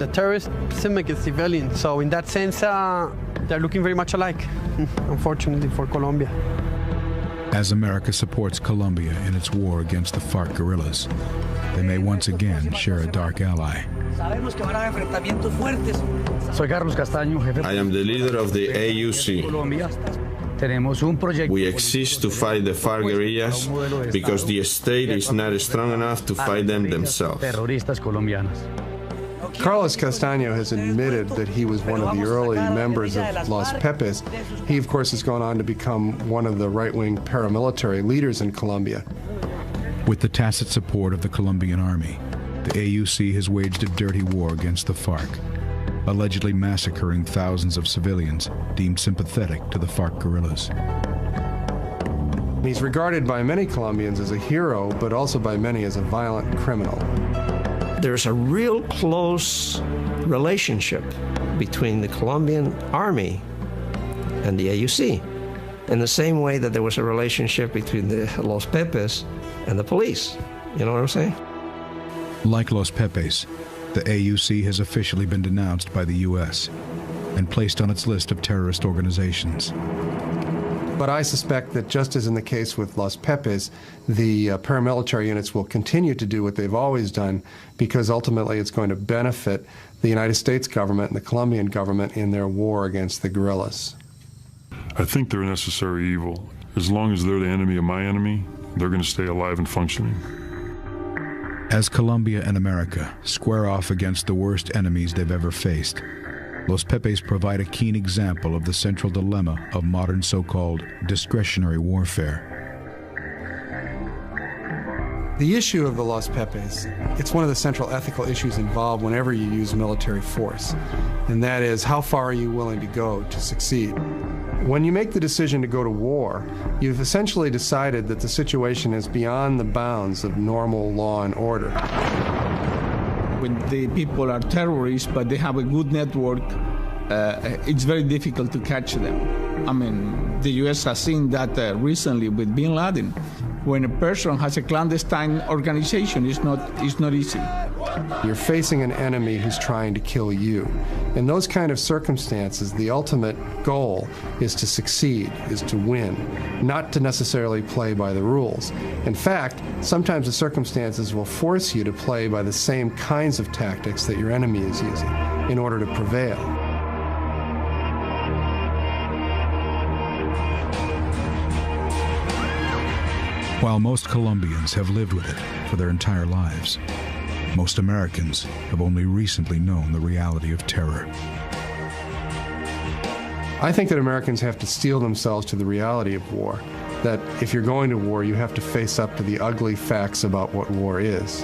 against civilians. So in that sense, they're looking very much alike, unfortunately for Colombia. As America supports Colombia in its war against the FARC guerrillas, they may once again share a dark ally. I am the leader of the AUC. We exist to fight the FARC guerrillas because the state is not strong enough to fight them themselves. Carlos Castaño has admitted that he was one of the early members of Los Pepes. He, of course, has gone on to become one of the right-wing paramilitary leaders in Colombia. With the tacit support of the Colombian army, the AUC has waged a dirty war against the FARC, allegedly massacring thousands of civilians deemed sympathetic to the FARC guerrillas. He's regarded by many Colombians as a hero, but also by many as a violent criminal. There's a real close relationship between the Colombian army and the AUC, in the same way that there was a relationship between the Los Pepes and the police. You know what I'm saying? Like Los Pepes, the AUC has officially been denounced by the U.S. and placed on its list of terrorist organizations. But I suspect that just as in the case with Los Pepes, the paramilitary units will continue to do what they've always done because ultimately it's going to benefit the United States government and the Colombian government in their war against the guerrillas. I think they're a necessary evil. As long as they're the enemy of my enemy, they're going to stay alive and functioning. As Colombia and America square off against the worst enemies they've ever faced, Los Pepes provide a keen example of the central dilemma of modern so-called discretionary warfare. The issue of the Los Pepes, it's one of the central ethical issues involved whenever you use military force, and that is, how far are you willing to go to succeed? When you make the decision to go to war, you've essentially decided that the situation is beyond the bounds of normal law and order. When the people are terrorists, but they have a good network, it's very difficult to catch them. I mean, the U.S. has seen that recently with bin Laden. When a person has a clandestine organization, it's not easy. You're facing an enemy who's trying to kill you. In those kind of circumstances, the ultimate goal is to succeed, is to win, not to necessarily play by the rules. In fact, sometimes the circumstances will force you to play by the same kinds of tactics that your enemy is using in order to prevail. While most Colombians have lived with it for their entire lives, most Americans have only recently known the reality of terror. I think that Americans have to steel themselves to the reality of war, that if you're going to war, you have to face up to the ugly facts about what war is.